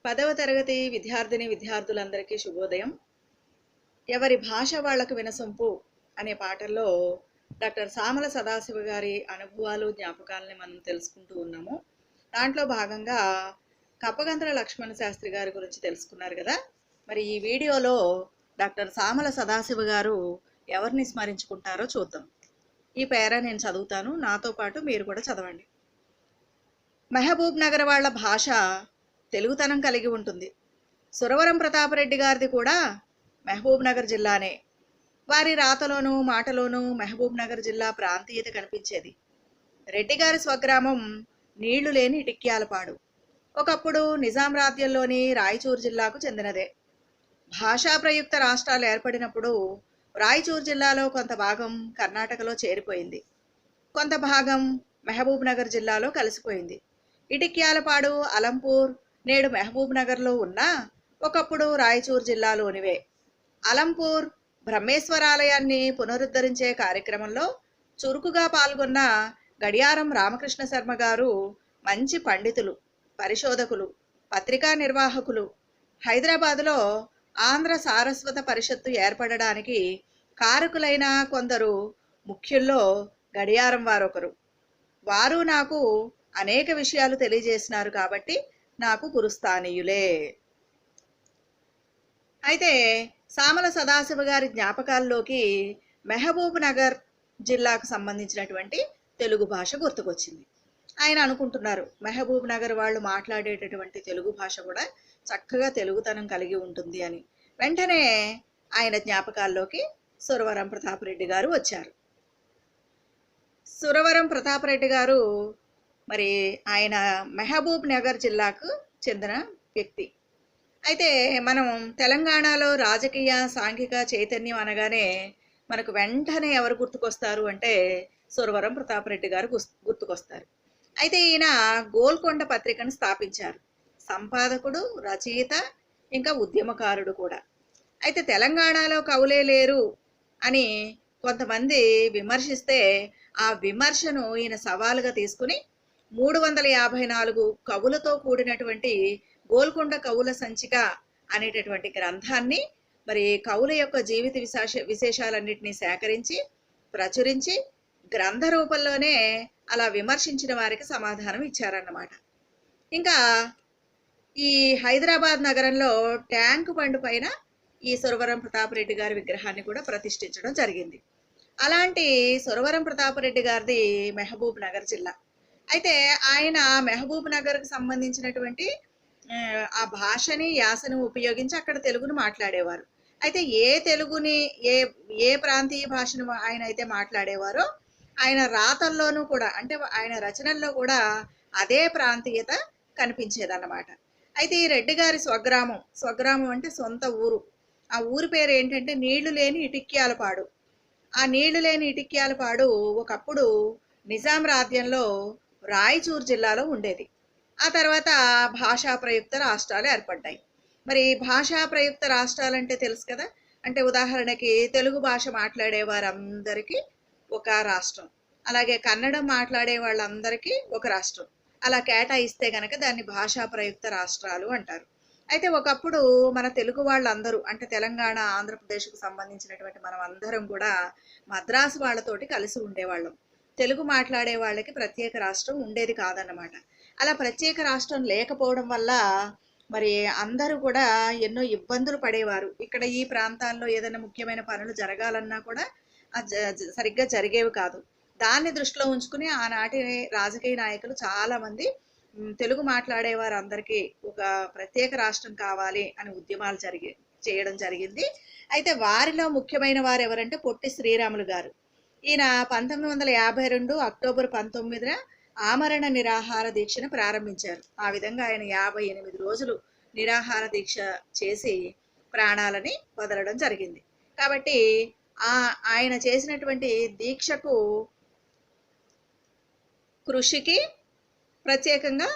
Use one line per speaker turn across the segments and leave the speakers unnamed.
10వ తరగతి విద్యార్థులందరికీ శుభోదయం. ఎవరి భాష వాళ్ళకు వినసొంపు అనే పాటల్లో డాక్టర్ సామల సదాశివ గారి అనుభవాలు, జ్ఞాపకాలని మనం తెలుసుకుంటూ ఉన్నాము. దాంట్లో భాగంగా కప్పగంతుల లక్ష్మణ శాస్త్రి గారి గురించి తెలుసుకున్నారు కదా. మరి ఈ వీడియోలో డాక్టర్ సామల సదాశివ గారు ఎవరిని స్మరించుకుంటారో చూద్దాం. ఈ పేర నేను చదువుతాను, నాతో పాటు మీరు కూడా చదవండి. మహబూబ్ నగర్ వాళ్ళ భాష తెలుగుతనం కలిగి ఉంటుంది. సురవరం ప్రతాపరెడ్డి గారిది కూడా మహబూబ్ నగర్ జిల్లానే. వారి రాతలోనూ మాటలోనూ మహబూబ్ నగర్ జిల్లా ప్రాంతీయత కనిపించేది. రెడ్డి గారి స్వగ్రామం నీళ్లు లేని ఇటిక్యాలపాడు. ఒకప్పుడు నిజాం రాజ్యంలోని రాయచూరు జిల్లాకు చెందినదే. భాషా ప్రయుక్త రాష్ట్రాలు ఏర్పడినప్పుడు రాయచూరు జిల్లాలో కొంత భాగం కర్ణాటకలో చేరిపోయింది, కొంత భాగం మహబూబ్ నగర్ జిల్లాలో కలిసిపోయింది. ఇటిక్యాలపాడు, అలంపూర్ నేడు మహబూబ్ నగర్లో ఉన్న ఒకప్పుడు రాయచూరు జిల్లాలోనివే. అలంపూర్ బ్రహ్మేశ్వరాలయాన్ని పునరుద్ధరించే కార్యక్రమంలో చురుకుగా పాల్గొన్న గడియారం రామకృష్ణ శర్మ గారు మంచి పండితులు, పరిశోధకులు, పత్రికా నిర్వాహకులు. హైదరాబాదులో ఆంధ్ర సారస్వత పరిషత్తు ఏర్పడడానికి కారకులైన కొందరు ముఖ్యుల్లో గడియారం వారొకరు. వారు నాకు అనేక విషయాలు తెలియజేసినారు కాబట్టి నాకు గురుస్థానీయులే. అయితే సామల సదాశివ గారి జ్ఞాపకాల్లోకి మహబూబ్ నగర్ జిల్లాకు సంబంధించినటువంటి తెలుగు భాష గుర్తుకొచ్చింది. ఆయన అనుకుంటున్నారు, మహబూబ్ నగర్ వాళ్ళు మాట్లాడేటటువంటి తెలుగు భాష కూడా చక్కగా తెలుగుతనం కలిగి ఉంటుంది అని. వెంటనే ఆయన జ్ఞాపకాల్లోకి సురవరం ప్రతాపరెడ్డి గారు వచ్చారు. సురవరం ప్రతాపరెడ్డి గారు మరి ఆయన మహబూబ్ నగర్ జిల్లాకు చెందిన వ్యక్తి. అయితే మనం తెలంగాణలో రాజకీయ సాంఘిక చైతన్యం అనగానే మనకు వెంటనే ఎవరు గుర్తుకొస్తారు అంటే సురవరం ప్రతాపరెడ్డి గారు గుర్తుకొస్తారు. అయితే ఈయన గోల్కొండ పత్రికను స్థాపించారు. సంపాదకుడు, రచయిత, ఇంకా ఉద్యమకారుడు కూడా. అయితే తెలంగాణలో కవులే లేరు అని కొంతమంది విమర్శిస్తే ఆ విమర్శను ఈయన సవాలుగా తీసుకుని 354 కవులతో కూడినటువంటి గోల్కొండ కవుల సంచిక అనేటటువంటి గ్రంథాన్ని, మరి కవుల యొక్క జీవిత విశేషాలన్నింటినీ సేకరించి ప్రచురించి గ్రంథ రూపంలోనే అలా విమర్శించిన వారికి సమాధానం ఇచ్చారన్నమాట. ఇంకా ఈ హైదరాబాద్ నగరంలో ట్యాంకు బండ్ పైన ఈ సురవరం ప్రతాపరెడ్డి గారి విగ్రహాన్ని కూడా ప్రతిష్ఠించడం జరిగింది. అలాంటి సురవరం ప్రతాపరెడ్డి గారిది మహబూబ్ నగర్ జిల్లా. అయితే ఆయన మహబూబ్ నగర్కి సంబంధించినటువంటి ఆ భాషని, యాసను ఉపయోగించి అక్కడ తెలుగును మాట్లాడేవారు. అయితే ఏ తెలుగుని, ఏ ప్రాంతీయ భాషను ఆయన అయితే మాట్లాడేవారో ఆయన రాతల్లోనూ కూడా, అంటే ఆయన రచనల్లో కూడా అదే ప్రాంతీయత కనిపించేదన్నమాట. అయితే ఈ రెడ్డి గారి స్వగ్రామం అంటే సొంత ఊరు. ఆ ఊరి పేరు ఏంటంటే నీళ్లు లేని ఇటిక్యాలపాడు. ఆ నీళ్లు లేని ఇటిక్యాలపాడు ఒకప్పుడు నిజాం రాజ్యంలో రాయచూరు జిల్లాలో ఉండేది. ఆ తర్వాత భాషా ప్రయుక్త రాష్ట్రాలు ఏర్పడ్డాయి. మరి భాషా ప్రయుక్త రాష్ట్రాలంటే తెలుసు కదా. అంటే ఉదాహరణకి తెలుగు భాష మాట్లాడే వారందరికీ ఒక రాష్ట్రం, అలాగే కన్నడం మాట్లాడే వాళ్ళందరికీ ఒక రాష్ట్రం, అలా కేటాయిస్తే గనక దాన్ని భాషా ప్రయుక్త రాష్ట్రాలు అంటారు. అయితే ఒకప్పుడు మన తెలుగు వాళ్ళందరూ, అంటే తెలంగాణ, ఆంధ్రప్రదేశ్కు సంబంధించినటువంటి మనం అందరం కూడా మద్రాసు వాళ్ళతోటి కలిసి ఉండేవాళ్ళం. తెలుగు మాట్లాడే వాళ్ళకి ప్రత్యేక రాష్ట్రం ఉండేది కాదన్నమాట. అలా ప్రత్యేక రాష్ట్రం లేకపోవడం వల్ల మరి అందరూ కూడా ఎన్నో ఇబ్బందులు పడేవారు. ఇక్కడ ఈ ప్రాంతాల్లో ఏదైనా ముఖ్యమైన పనులు జరగాలన్నా కూడా సరిగ్గా జరిగేవి కాదు. దాన్ని దృష్టిలో ఉంచుకుని ఆనాటి రాజకీయ నాయకులు చాలామంది తెలుగు మాట్లాడే వారందరికీ ఒక ప్రత్యేక రాష్ట్రం కావాలి అని ఉద్యమాలు చేయడం జరిగింది. అయితే వారిలో ముఖ్యమైన వారు ఎవరంటే పొట్టి శ్రీరాములు గారు. ఈయన 1952 అక్టోబర్ 19న ఆమరణ నిరాహార దీక్షను ప్రారంభించారు. ఆ విధంగా ఆయన 58 రోజులు నిరాహార దీక్ష చేసి ప్రాణాలని వదలడం జరిగింది. కాబట్టి ఆయన చేసినటువంటి దీక్షకు, కృషికి ప్రత్యేకంగా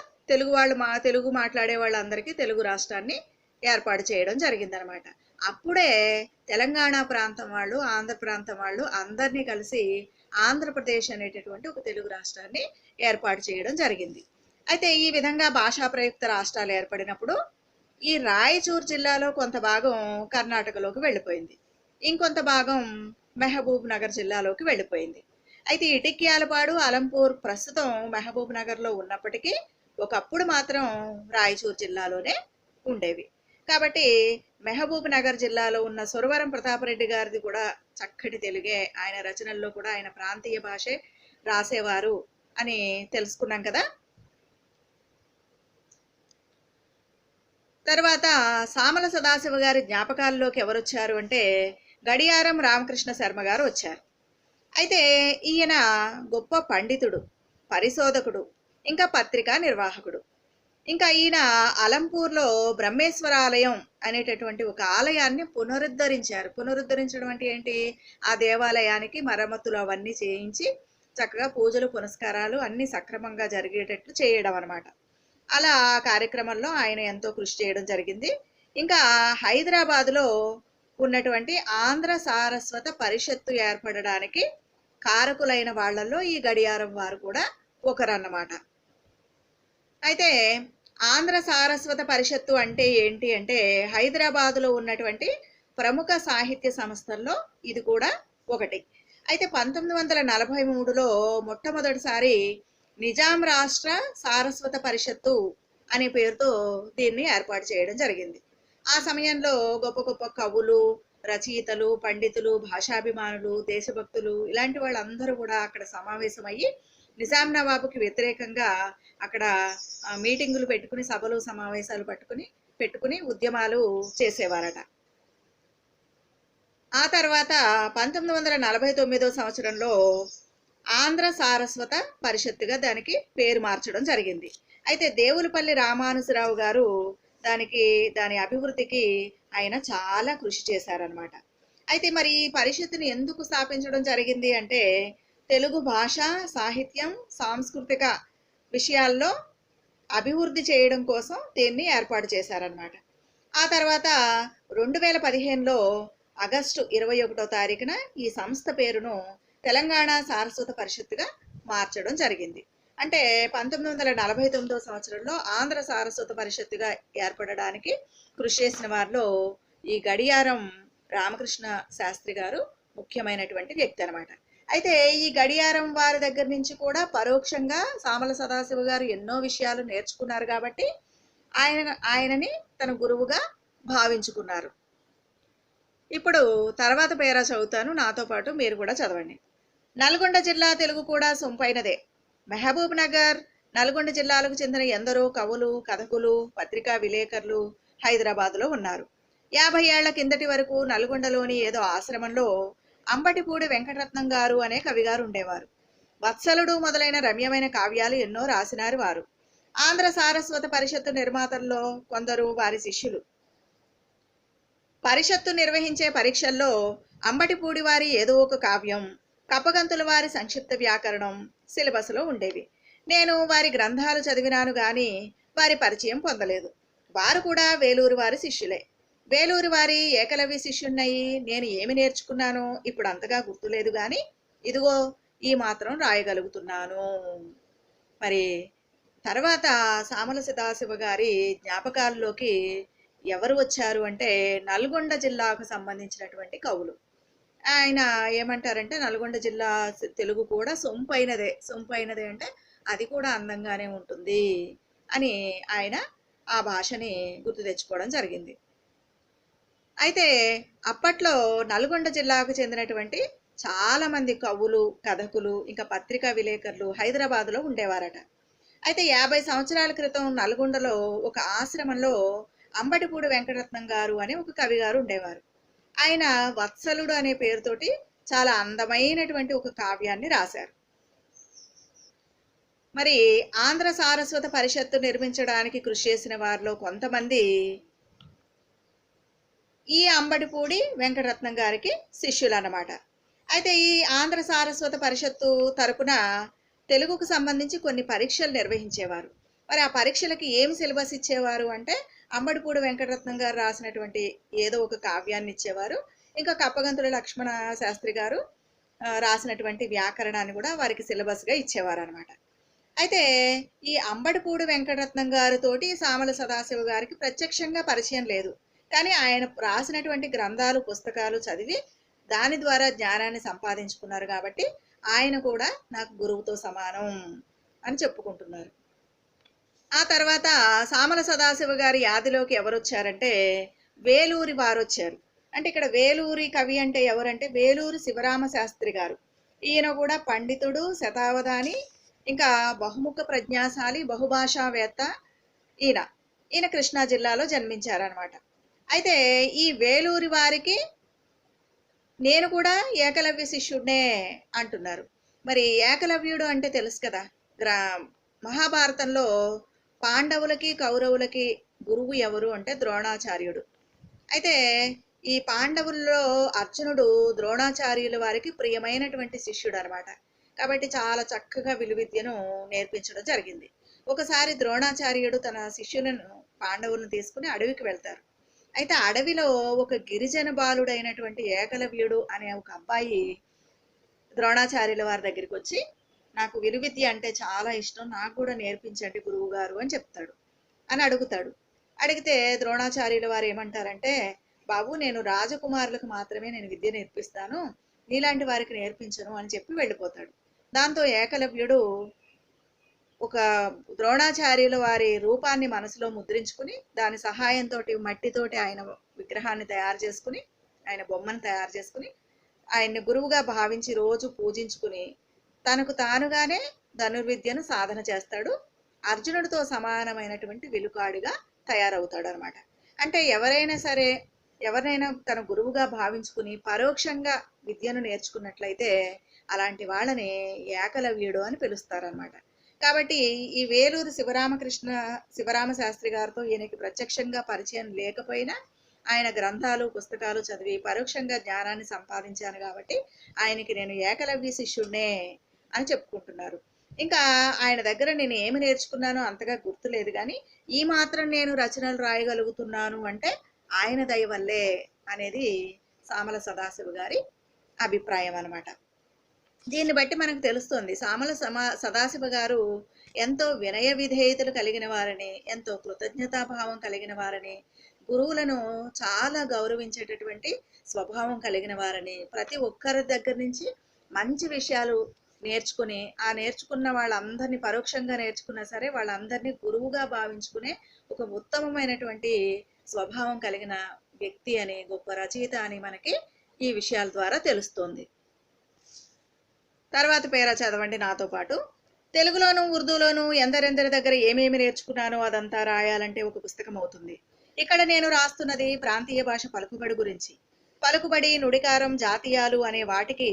తెలుగు మాట్లాడే వాళ్ళందరికీ తెలుగు రాష్ట్రాన్ని ఏర్పాటు చేయడం జరిగిందనమాట. అప్పుడే తెలంగాణ ప్రాంతం వాళ్ళు, ఆంధ్ర ప్రాంతం వాళ్ళు అందరినీ కలిసి ఆంధ్రప్రదేశ్ అనేటటువంటి ఒక తెలుగు రాష్ట్రాన్ని ఏర్పాటు చేయడం జరిగింది. అయితే ఈ విధంగా భాషా ప్రయుక్త రాష్ట్రాలు ఏర్పడినప్పుడు ఈ రాయచూర్ జిల్లాలో కొంత భాగం కర్ణాటకలోకి వెళ్ళిపోయింది, ఇంకొంత భాగం మహబూబ్ నగర్ జిల్లాలోకి వెళ్ళిపోయింది. అయితే ఇటిక్యాలపాడు, అలంపూర్ ప్రస్తుతం మహబూబ్ నగర్లో ఉన్నప్పటికీ ఒకప్పుడు మాత్రం రాయచూర్ జిల్లాలోనే ఉండేవి. కాబట్టి మహబూబ్ నగర్ జిల్లాలో ఉన్న సురవరం ప్రతాపరెడ్డి గారిది కూడా చక్కటి తెలుగే, ఆయన రచనల్లో కూడా ఆయన ప్రాంతీయ భాషే రాసేవారు అని తెలుసుకున్నాం కదా. తర్వాత సామల సదాశివ గారి జ్ఞాపకాల్లోకి ఎవరు వచ్చారు అంటే గడియారం రామకృష్ణ శర్మ గారు వచ్చారు. అయితే ఈయన గొప్ప పండితుడు, పరిశోధకుడు, ఇంకా పత్రికా నిర్వాహకుడు. ఇంకా ఈయన అలంపూర్లో బ్రహ్మేశ్వరాలయం అనేటటువంటి ఒక ఆలయాన్ని పునరుద్ధరించడం అంటే ఏంటి, ఆ దేవాలయానికి మరమ్మతులు అవన్నీ చేయించి చక్కగా పూజలు పునస్కారాలు అన్నీ సక్రమంగా జరిగేటట్లు చేయడం అనమాట. అలా ఆ కార్యక్రమంలో ఆయన ఎంతో కృషి చేయడం జరిగింది. ఇంకా హైదరాబాదులో ఉన్నటువంటి ఆంధ్ర సారస్వత పరిషత్తు ఏర్పడడానికి కారకులైన వాళ్ళల్లో ఈ గడియారం వారు కూడా ఒకరన్నమాట. అయితే ఆంధ్ర సారస్వత పరిషత్తు అంటే ఏంటి అంటే హైదరాబాదులో ఉన్నటువంటి ప్రముఖ సాహిత్య సంస్థల్లో ఇది కూడా ఒకటి. అయితే 1943లో మొట్టమొదటిసారి నిజాం రాష్ట్ర సారస్వత పరిషత్తు అనే పేరుతో దీన్ని ఏర్పాటు చేయడం జరిగింది. ఆ సమయంలో గొప్ప గొప్ప కవులు, రచయితలు, పండితులు, భాషాభిమానులు, దేశభక్తులు ఇలాంటి వాళ్ళందరూ కూడా అక్కడ సమావేశమయ్యి నిజాం నవాబుకి వ్యతిరేకంగా అక్కడ మీటింగులు పెట్టుకుని, సభలు సమావేశాలు పెట్టుకుని ఉద్యమాలు చేసేవారట. ఆ తర్వాత 1949 సంవత్సరంలో ఆంధ్ర సారస్వత పరిషత్తుగా దానికి పేరు మార్చడం జరిగింది. అయితే దేవులపల్లి రామానుజరావు గారు దాని అభివృద్ధికి ఆయన చాలా కృషి చేశారనమాట. అయితే మరి ఈ పరిషత్తుని ఎందుకు స్థాపించడం జరిగింది అంటే తెలుగు భాష, సాహిత్యం, సాంస్కృతిక విషయాల్లో అభివృద్ధి చేయడం కోసం దీన్ని ఏర్పాటు చేశారనమాట. ఆ తర్వాత 2015లో ఆగస్టు 21వ తారీఖున ఈ సంస్థ పేరును తెలంగాణ సారస్వత పరిషత్తుగా మార్చడం జరిగింది. అంటే 1949 సంవత్సరంలో ఆంధ్ర సారస్వత పరిషత్తుగా ఏర్పడడానికి కృషి చేసిన వారిలో ఈ గడియారం రామకృష్ణ శాస్త్రి గారు ముఖ్యమైనటువంటి వ్యక్తి అనమాట. అయితే ఈ గడియారం వారి దగ్గర నుంచి కూడా పరోక్షంగా సామల సదాశివ గారు ఎన్నో విషయాలు నేర్చుకున్నారు కాబట్టి ఆయనని తన గురువుగా భావించుకున్నారు. ఇప్పుడు తర్వాత పేరా చదువుతాను, నాతో పాటు మీరు కూడా చదవండి. నల్గొండ జిల్లా తెలుగు కూడా సొంపైనదే. మహబూబ్ నగర్, నల్గొండ జిల్లాలకు చెందిన ఎందరో కవులు, కథకులు, పత్రికా విలేకరులు హైదరాబాదులో ఉన్నారు. 50 ఏళ్ల కిందటి వరకు నల్గొండలోని ఏదో ఆశ్రమంలో అంబటిపూడి వెంకటరత్నం గారు అనే కవిగారు ఉండేవారు. వత్సలుడు మొదలైన రమ్యమైన కావ్యాలు ఎన్నో రాసినారు వారు. ఆంధ్ర సారస్వత పరిషత్తు నిర్మాతల్లో కొందరు వారి శిష్యులు. పరిషత్తు నిర్వహించే పరీక్షల్లో అంబటిపూడి వారి ఏదో ఒక కావ్యం, కప్పగంతుల వారి సంక్షిప్త వ్యాకరణం సిలబస్లో ఉండేవి. నేను వారి గ్రంథాలు చదివినాను గాని వారి పరిచయం పొందలేదు. వారు కూడా వేలూరు వారి శిష్యులే. వేలూరు వారి ఏకలవ్య శిష్యున్నయి. నేను ఏమి నేర్చుకున్నానో ఇప్పుడు అంతగా గుర్తులేదు గాని ఇదిగో ఈ మాత్రం రాయగలుగుతున్నాను. మరి తర్వాత సామల సదాశివ గారి జ్ఞాపకాల్లోకి ఎవరు వచ్చారు అంటే నల్గొండ జిల్లాకు సంబంధించినటువంటి కవులు. ఆయన ఏమంటారంటే నల్గొండ జిల్లా తెలుగు కూడా సొంపైనదే అంటే అది కూడా అందంగానే ఉంటుంది అని ఆయన ఆ భాషని గుర్తు తెచ్చుకోవడం జరిగింది. అయితే అప్పట్లో నల్గొండ జిల్లాకు చెందినటువంటి చాలా మంది కవులు, కథకులు, ఇంకా పత్రికా విలేకరులు హైదరాబాదులో ఉండేవారట. అయితే 50 సంవత్సరాల క్రితం నల్గొండలో ఒక ఆశ్రమంలో అంబటిపూడి వెంకటరత్నం గారు అనే ఒక కవి గారు ఉండేవారు. ఆయన వత్సలుడు అనే పేరుతోటి చాలా అందమైనటువంటి ఒక కావ్యాన్ని రాశారు. మరి ఆంధ్ర సారస్వత పరిషత్తు నిర్మించడానికి కృషి చేసిన వారిలో కొంతమంది ఈ అంబటిపూడి వెంకటరత్నం గారికి శిష్యులు అన్నమాట. అయితే ఈ ఆంధ్ర సారస్వత పరిషత్తు తరపున తెలుగుకు సంబంధించి కొన్ని పరీక్షలు నిర్వహించేవారు. మరి ఆ పరీక్షలకి ఏమి సిలబస్ ఇచ్చేవారు అంటే అంబటిపూడి వెంకటరత్నం గారు రాసినటువంటి ఏదో ఒక కావ్యాన్ని ఇచ్చేవారు. ఇంకా కప్పగంతుల లక్ష్మణ శాస్త్రి గారు రాసినటువంటి వ్యాకరణాన్ని కూడా వారికి సిలబస్గా ఇచ్చేవారు అనమాట. అయితే ఈ అంబడిపూడి వెంకటరత్నం గారితోటి సామల సదాశివ గారికి ప్రత్యక్షంగా పరిచయం లేదు. కానీ ఆయన రాసినటువంటి గ్రంథాలు, పుస్తకాలు చదివి దాని ద్వారా జ్ఞానాన్ని సంపాదించుకున్నారు కాబట్టి ఆయన కూడా నాకు గురువుతో సమానం అని చెప్పుకుంటున్నారు. ఆ తర్వాత సామల సదాశివ గారి యాదిలోకి ఎవరొచ్చారంటే వేలూరి వారొచ్చారు. అంటే ఇక్కడ వేలూరి కవి అంటే ఎవరంటే వేలూరి శివరామ శాస్త్రి గారు. ఈయన కూడా పండితుడు, శతావధాని, ఇంకా బహుముఖ ప్రజ్ఞాశాలి, బహుభాషావేత్త. ఈయన ఈయన కృష్ణా జిల్లాలో జన్మించారనమాట. అయితే ఈ వేలూరి వారికి నేను కూడా ఏకలవ్య శిష్యుడినే అంటున్నారు. మరి ఏకలవ్యుడు అంటే తెలుసు కదా, గ్రా మహాభారతంలో పాండవులకి కౌరవులకి గురువు ఎవరు అంటే ద్రోణాచార్యుడు. అయితే ఈ పాండవుల్లో అర్జునుడు ద్రోణాచార్యుల వారికి ప్రియమైనటువంటి శిష్యుడు అనమాట. కాబట్టి చాలా చక్కగా విలువిద్యను నేర్పించడం జరిగింది. ఒకసారి ద్రోణాచార్యుడు తన శిష్యులను పాండవులను తీసుకుని అడవికి వెళ్తారు. అయితే అడవిలో ఒక గిరిజన బాలుడైనటువంటి ఏకలవ్యుడు అనే ఒక అబ్బాయి ద్రోణాచార్యుల వారి దగ్గరికి వచ్చి, నాకు విలువిద్య అంటే చాలా ఇష్టం, నాకు కూడా నేర్పించండి గురువు గారు అని చెప్తాడు, అని అడుగుతాడు. అడిగితే ద్రోణాచార్యుల వారు ఏమంటారంటే, బాబు నేను రాజకుమారులకు మాత్రమే నేను విద్య నేర్పిస్తాను, నీలాంటి వారికి నేర్పించను అని చెప్పి వెళ్ళిపోతాడు. దాంతో ఏకలవ్యుడు ఒక ద్రోణాచార్యుల వారి రూపాన్ని మనసులో ముద్రించుకుని దాని సహాయంతో మట్టితోటి ఆయన విగ్రహాన్ని తయారు చేసుకుని, ఆయన బొమ్మను తయారు చేసుకుని ఆయన్ని గురువుగా భావించి రోజు పూజించుకుని తనకు తానుగానే ధనుర్విద్యను సాధన చేస్తాడు. అర్జునుడితో సమానమైనటువంటి విలుకాడిగా తయారవుతాడు అనమాట. అంటే ఎవరైనా సరే ఎవరినైనా తన గురువుగా భావించుకుని పరోక్షంగా విద్యను నేర్చుకున్నట్లయితే అలాంటి వాళ్ళని ఏకలవ్యుడు అని పిలుస్తారనమాట. కాబట్టి ఈ వేలూరు శివరామ శాస్త్రి గారితో ఈయనకి ప్రత్యక్షంగా పరిచయం లేకపోయినా ఆయన గ్రంథాలు, పుస్తకాలు చదివి పరోక్షంగా జ్ఞానాన్ని సంపాదించాను కాబట్టి ఆయనకి నేను ఏకలవ్య శిష్యుడినే అని చెప్పుకుంటున్నారు. ఇంకా ఆయన దగ్గర నేను ఏమి నేర్చుకున్నానో అంతగా గుర్తులేదు, కానీ ఈ మాత్రం నేను రచనలు రాయగలుగుతున్నాను అంటే ఆయన దయ వల్లే అనేది సామల సదాశివ గారి అభిప్రాయం అనమాట. దీన్ని బట్టి మనకు తెలుస్తుంది సదాశివ గారు ఎంతో వినయ విధేయతలు కలిగిన వారని, ఎంతో కృతజ్ఞతాభావం కలిగిన వారని, గురువులను చాలా గౌరవించేటటువంటి స్వభావం కలిగిన వారని, ప్రతి ఒక్కరి దగ్గర నుంచి మంచి విషయాలు నేర్చుకుని ఆ నేర్చుకున్న వాళ్ళందరినీ పరోక్షంగా నేర్చుకున్నా సరే వాళ్ళందరినీ గురువుగా భావించుకునే ఒక ఉత్తమమైనటువంటి స్వభావం కలిగిన వ్యక్తి అని, గొప్ప రచయిత అని మనకి ఈ విషయాల ద్వారా తెలుస్తుంది. తర్వాత పేరా చదవండి నాతో పాటు. తెలుగులోను ఉర్దూలోను ఎందరెందరి దగ్గర ఏమేమి నేర్చుకున్నానో అదంతా రాయాలంటే ఒక పుస్తకం అవుతుంది. ఇక్కడ నేను రాస్తున్నది ప్రాంతీయ భాష పలుకుబడి గురించి. పలుకుబడి, నుడికారం, జాతీయాలు అనే వాటికి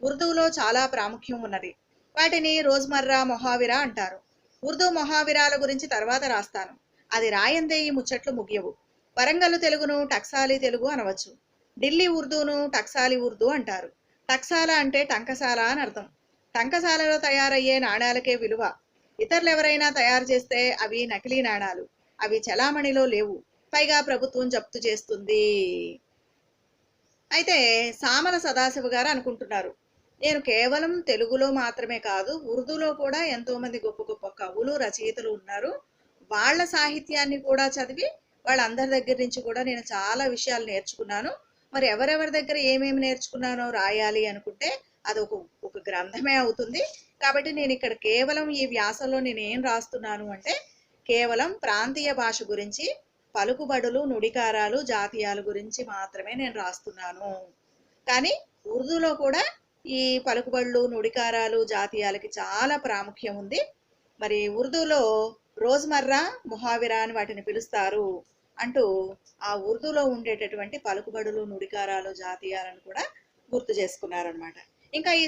ఉర్దూలో చాలా ప్రాముఖ్యం ఉన్నది. వాటిని రోజ్మర్రా, మొహావిరా అంటారు. ఉర్దూ మొహావిరాల గురించి తర్వాత రాస్తాను. అది రాయందే ఈ ముచ్చట్లు ముగియవు. వరంగల్ తెలుగును టక్సాలి తెలుగు అనవచ్చు. ఢిల్లీ ఉర్దూను టక్సాలి ఉర్దూ అంటారు. టక్సాల అంటే టంకసాల అని అర్థం. టంకసాలలో తయారయ్యే నాణాలకే విలువ. ఇతరులు ఎవరైనా తయారు చేస్తే అవి నకిలీ నాణాలు, అవి చలామణిలో లేవు, పైగా ప్రభుత్వం జప్తు చేస్తుంది. అయితే సామల సదాశివ గారు అనుకుంటున్నారు, నేను కేవలం తెలుగులో మాత్రమే కాదు ఉర్దూలో కూడా ఎంతో మంది గొప్ప గొప్ప కవులు, రచయితలు ఉన్నారు, వాళ్ళ సాహిత్యాన్ని కూడా చదివి వాళ్ళందరి దగ్గర నుంచి కూడా నేను చాలా విషయాలు నేర్చుకున్నాను. మరి ఎవరెవరి దగ్గర ఏమేమి నేర్చుకున్నానో రాయాలి అనుకుంటే అది ఒక గ్రంథమే అవుతుంది. కాబట్టి నేను ఇక్కడ కేవలం ఈ వ్యాసంలో నేను ఏం రాస్తున్నాను అంటే కేవలం ప్రాంతీయ భాష గురించి, పలుకుబడులు, నుడికారాలు, జాతీయాల గురించి మాత్రమే నేను రాస్తున్నాను. కానీ ఉర్దూలో కూడా ఈ పలుకుబడులు, నుడికారాలు, జాతీయాలకి చాలా ప్రాముఖ్యం ఉంది. మరి ఉర్దూలో రోజ్మర్రా, ముహావిరా అని వాటిని పిలుస్తారు అంటూ ఆ ఉర్దూలో ఉండేటటువంటి పలుకుబడులు, నుడికారాలు, జాతీయాలను కూడా గుర్తు చేసుకున్నారనమాట. ఇంకా ఈ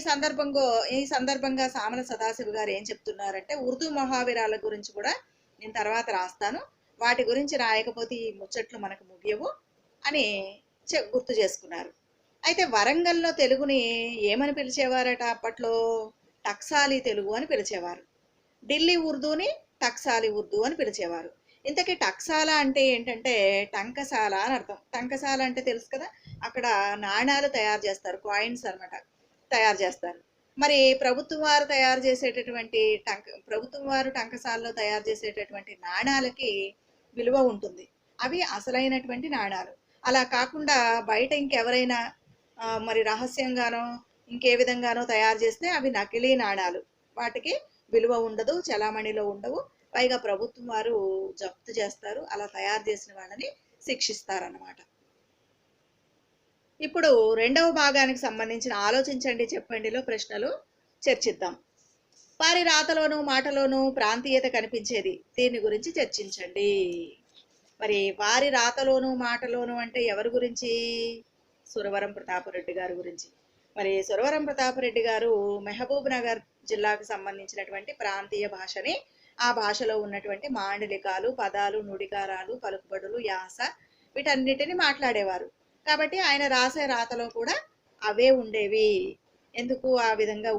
సందర్భంగా సామల సదాశివ గారు ఏం చెప్తున్నారంటే ఉర్దూ మొహావిరాల గురించి కూడా నేను తర్వాత రాస్తాను, వాటి గురించి రాయకపోతే ఈ ముచ్చట్లు మనకు ముగియవు అని గుర్తు చేసుకున్నారు. అయితే వరంగల్లో తెలుగుని ఏమని పిలిచేవారట అప్పట్లో? టక్సాలి తెలుగు అని పిలిచేవారు. ఢిల్లీ ఉర్దూని టక్సాలి ఉర్దూ అని పిలిచేవారు. ఇంతకీ టక్సాల అంటే ఏంటంటే టంకసాల అని అర్థం. టంకసాల అంటే తెలుసు కదా, అక్కడ నాణాలు తయారు చేస్తారు, కాయిన్స్ అనమాట తయారు చేస్తారు. మరి ప్రభుత్వం వారు తయారు చేసేటటువంటి ప్రభుత్వం వారు టంకసాల్లో తయారు చేసేటటువంటి నాణాలకి విలువ ఉంటుంది. అవి అసలైనటువంటి నాణాలు. అలా కాకుండా బయట ఇంకెవరైనా మరి రహస్యంగానో ఇంకే విధంగానో తయారు చేస్తే అవి నకిలీ నాణాలు. వాటికి విలువ ఉండదు, చలామణిలో ఉండవు. పైగా ప్రభుత్వం వారు జప్తు చేస్తారు. అలా తయారు చేసిన వాళ్ళని శిక్షిస్తారన్నమాట. ఇప్పుడు రెండవ భాగానికి సంబంధించిన ఆలోచించండి చెప్పండిలో ప్రశ్నలు చర్చిద్దాం. వారి రాతలోనూ మాటలోనూ ప్రాంతీయత కనిపించేది, దీని గురించి చర్చించండి. మరి వారి రాతలోనూ మాటలోనూ అంటే ఎవరి గురించి? సురవరం ప్రతాపరెడ్డి గారి గురించి. మరి సురవరం ప్రతాపరెడ్డి గారు మహబూబ్ నగర్ జిల్లాకు సంబంధించినటువంటి ప్రాంతీయ భాషని, ఆ భాషలో ఉన్నటువంటి మాండలికాలు, పదాలు, నుడికారాలు, పలుకుబడులు, యాస వీటన్నిటిని మాట్లాడేవారు. కాబట్టి ఆయన రాసే రాతలో కూడా అవే ఉండేవి. ఎందుకు ఆ విధంగా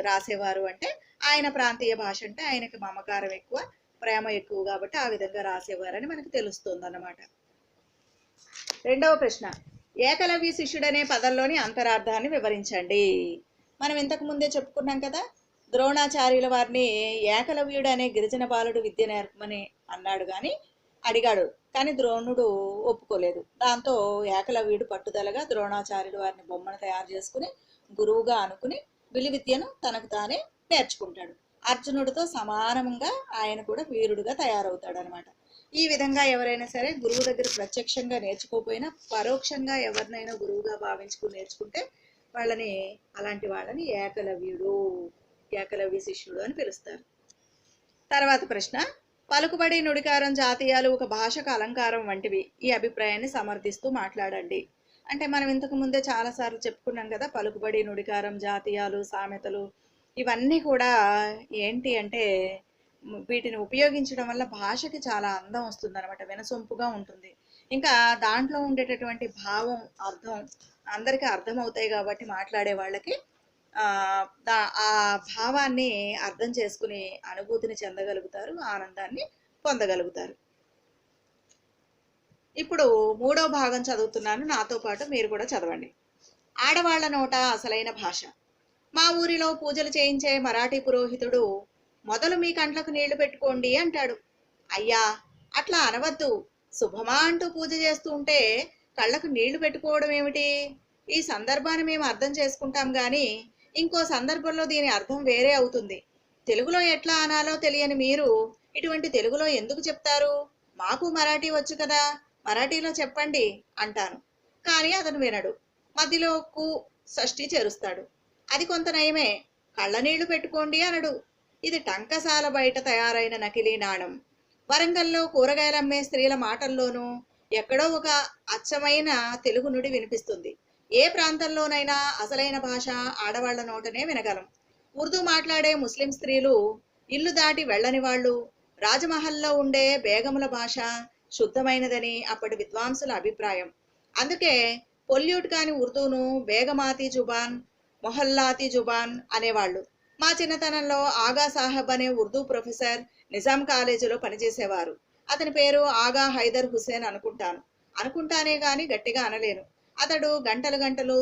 రాసేవారు అంటే ఆయన ప్రాంతీయ భాష అంటే ఆయనకి మమకారం ఎక్కువ, ప్రేమ ఎక్కువ, కాబట్టి ఆ విధంగా రాసేవారని మనకు తెలుస్తుంది అన్నమాట. రెండవ ప్రశ్న, ఏకలవ్య శిష్యుడనే పదంలోని అంతరార్థాన్ని వివరించండి. మనం ఇంతకు ముందే చెప్పుకున్నాం కదా, ద్రోణాచార్యుల వారిని ఏకలవ్యుడు అనే గిరిజన బాలుడు విద్య నేర్పమని అడిగాడు కానీ ద్రోణుడు ఒప్పుకోలేదు. దాంతో ఏకలవ్యుడు పట్టుదలగా ద్రోణాచార్యుడు వారిని బొమ్మను తయారు చేసుకుని గురువుగా అనుకుని విలువిద్యను తనకు తానే నేర్చుకుంటాడు. అర్జునుడితో సమానంగా ఆయన కూడా వీరుడుగా తయారవుతాడు అనమాట. ఈ విధంగా ఎవరైనా సరే గురువు దగ్గర ప్రత్యక్షంగా నేర్చుకోకపోయినా పరోక్షంగా ఎవరినైనా గురువుగా భావించుకుని నేర్చుకుంటే అలాంటి వాళ్ళని ఏకలవ్య శిష్యుడు అని పిలుస్తారు. తర్వాత ప్రశ్న, పలుకుబడి, నుడికారం, జాతీయాలు ఒక భాషకు అలంకారం వంటివి. ఈ అభిప్రాయాన్ని సమర్థిస్తూ మాట్లాడండి. అంటే మనం ఇంతకు ముందే చాలాసార్లు చెప్పుకున్నాం కదా, పలుకుబడి, నుడికారం, జాతీయాలు, సామెతలు ఇవన్నీ కూడా ఏంటి అంటే వీటిని ఉపయోగించడం వల్ల భాషకి చాలా అందం వస్తుంది అనమాట, వినసొంపుగా ఉంటుంది. ఇంకా దాంట్లో ఉండేటటువంటి భావం, అర్థం అందరికీ అర్థమవుతాయి కాబట్టి మాట్లాడే వాళ్ళకి ఆ భావాన్ని అర్థం చేసుకుని అనుభూతిని చెందగలుగుతారు, ఆనందాన్ని పొందగలుగుతారు. ఇప్పుడు మూడో భాగం చదువుతున్నాను, నాతో పాటు మీరు కూడా చదవండి. ఆడవాళ్ల నోట అసలైన భాష. మా ఊరిలో పూజలు చేయించే మరాఠీ పురోహితుడు మొదలు మీ కంట్లకు నీళ్లు పెట్టుకోండి అంటాడు. అయ్యా, అట్లా అనవద్దు. శుభమా అంటూ పూజ చేస్తూ ఉంటే కళ్ళకు నీళ్లు పెట్టుకోవడం ఏమిటి? ఈ సందర్భాన్ని మేము అర్థం చేసుకుంటాం గాని ఇంకో సందర్భంలో దీని అర్థం వేరే అవుతుంది. తెలుగులో ఎట్లా అనాలో తెలియని మీరు ఇటువంటి తెలుగులో ఎందుకు చెప్తారు? మాకు మరాఠీ వచ్చు కదా, మరాఠీలో చెప్పండి అంటాను. కానీ అతను వినడు. మధ్యలో షష్ఠి చేరుస్తాడు. అది కొంత నయమే, కళ్ళ నీళ్లు పెట్టుకోండి అనడు. ఇది టంకసాల బయట తయారైన నకిలీ నాణం. వరంగల్లో కూరగాయలమ్మే స్త్రీల మాటల్లోనూ ఎక్కడో ఒక అచ్చమైన తెలుగు నుడి వినిపిస్తుంది. ఏ ప్రాంతంలోనైనా అసలైన భాష ఆడవాళ్ల నోటనే వినగలం. ఉర్దూ మాట్లాడే ముస్లిం స్త్రీలు ఇల్లు దాటి వెళ్ళని వాళ్ళు. రాజమహల్లో ఉండే బేగముల భాష శుద్ధమైనదని అప్పటి విద్వాంసుల అభిప్రాయం. అందుకే పొల్యూట్ కాని ఉర్దూను బేగమాతి జుబాన్, మొహల్లాతి జుబాన్ అనేవాళ్ళు. మా చిన్నతనంలో ఆగా సాహెబ్ అనే ఉర్దూ ప్రొఫెసర్ నిజాం కాలేజీలో పనిచేసేవారు. అతని పేరు ఆగా హైదర్ హుసేన్ అనుకుంటానే గాని గట్టిగా అనలేను. అతడు గంటలు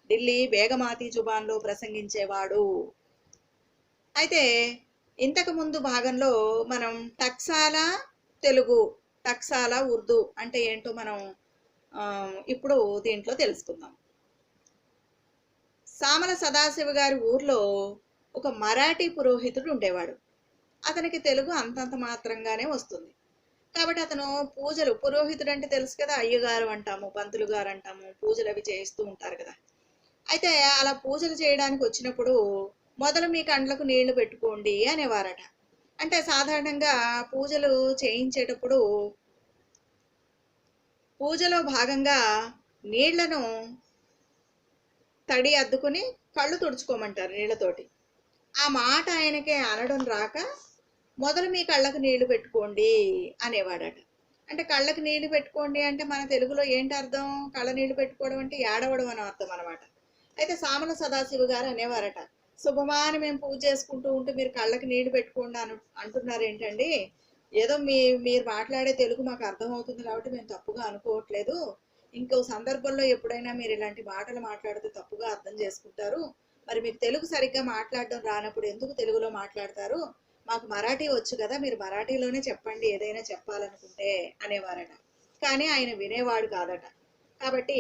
ఢిల్లీ బేగమాతి జుబాన్లో ప్రసంగించేవాడు. అయితే ఇంతకు ముందు భాగంలో మనం టక్సాల తెలుగు, టక్సాల ఉర్దూ అంటే ఏంటో మనం ఇప్పుడు దీంట్లో తెలుసుకుందాం. సామల సదాశివ గారి ఊర్లో ఒక మరాఠీ పురోహితుడు ఉండేవాడు. అతనికి తెలుగు అంతంత మాత్రంగానే వస్తుంది. కాబట్టి అతను పూజలు, పురోహితుడు అంటే తెలుసు కదా, అయ్యగారు అంటాము, పంతులు గారు అంటాము, పూజలు అవి చేయిస్తూ ఉంటారు కదా. అయితే అలా పూజలు చేయడానికి వచ్చినప్పుడు మొదలు మీ కండ్లకు నీళ్లు పెట్టుకోండి అనేవారట. అంటే సాధారణంగా పూజలు చేయించేటప్పుడు పూజలో భాగంగా నీళ్లను తడి అద్దుకుని కళ్ళు తుడుచుకోమంటారు నీళ్లతోటి. ఆ మాట ఆయనకే అనడం రాక మొదలు మీ కళ్ళకు నీళ్లు పెట్టుకోండి అనేవాడట. అంటే కళ్ళకు నీళ్లు పెట్టుకోండి అంటే మన తెలుగులో ఏంటి అర్థం? కళ్ళ నీళ్లు పెట్టుకోవడం అంటే ఏడవడం అని అర్థం అనమాట. అయితే సామల సదాశివ గారు అనేవారట, శుభమాని మేము పూజ చేసుకుంటూ ఉంటే మీరు కళ్ళకి నీళ్లు పెట్టుకోండి అంటున్నారు ఏంటండి? ఏదో మీరు మాట్లాడే తెలుగు మాకు అర్థమవుతుంది కాబట్టి మేము తప్పుగా అనుకోవట్లేదు. ఇంకో సందర్భంలో ఎప్పుడైనా మీరు ఇలాంటి మాటలు మాట్లాడితే తప్పుగా అర్థం చేసుకుంటారు. మరి మీకు తెలుగు సరిగ్గా మాట్లాడడం రానప్పుడు ఎందుకు తెలుగులో మాట్లాడతారు? మాకు మరాఠీ వచ్చు కదా, మీరు మరాఠీలోనే చెప్పండి ఏదైనా చెప్పాలనుకుంటే అనేవారట. కానీ ఆయన వినేవాడు కాదట. కాబట్టి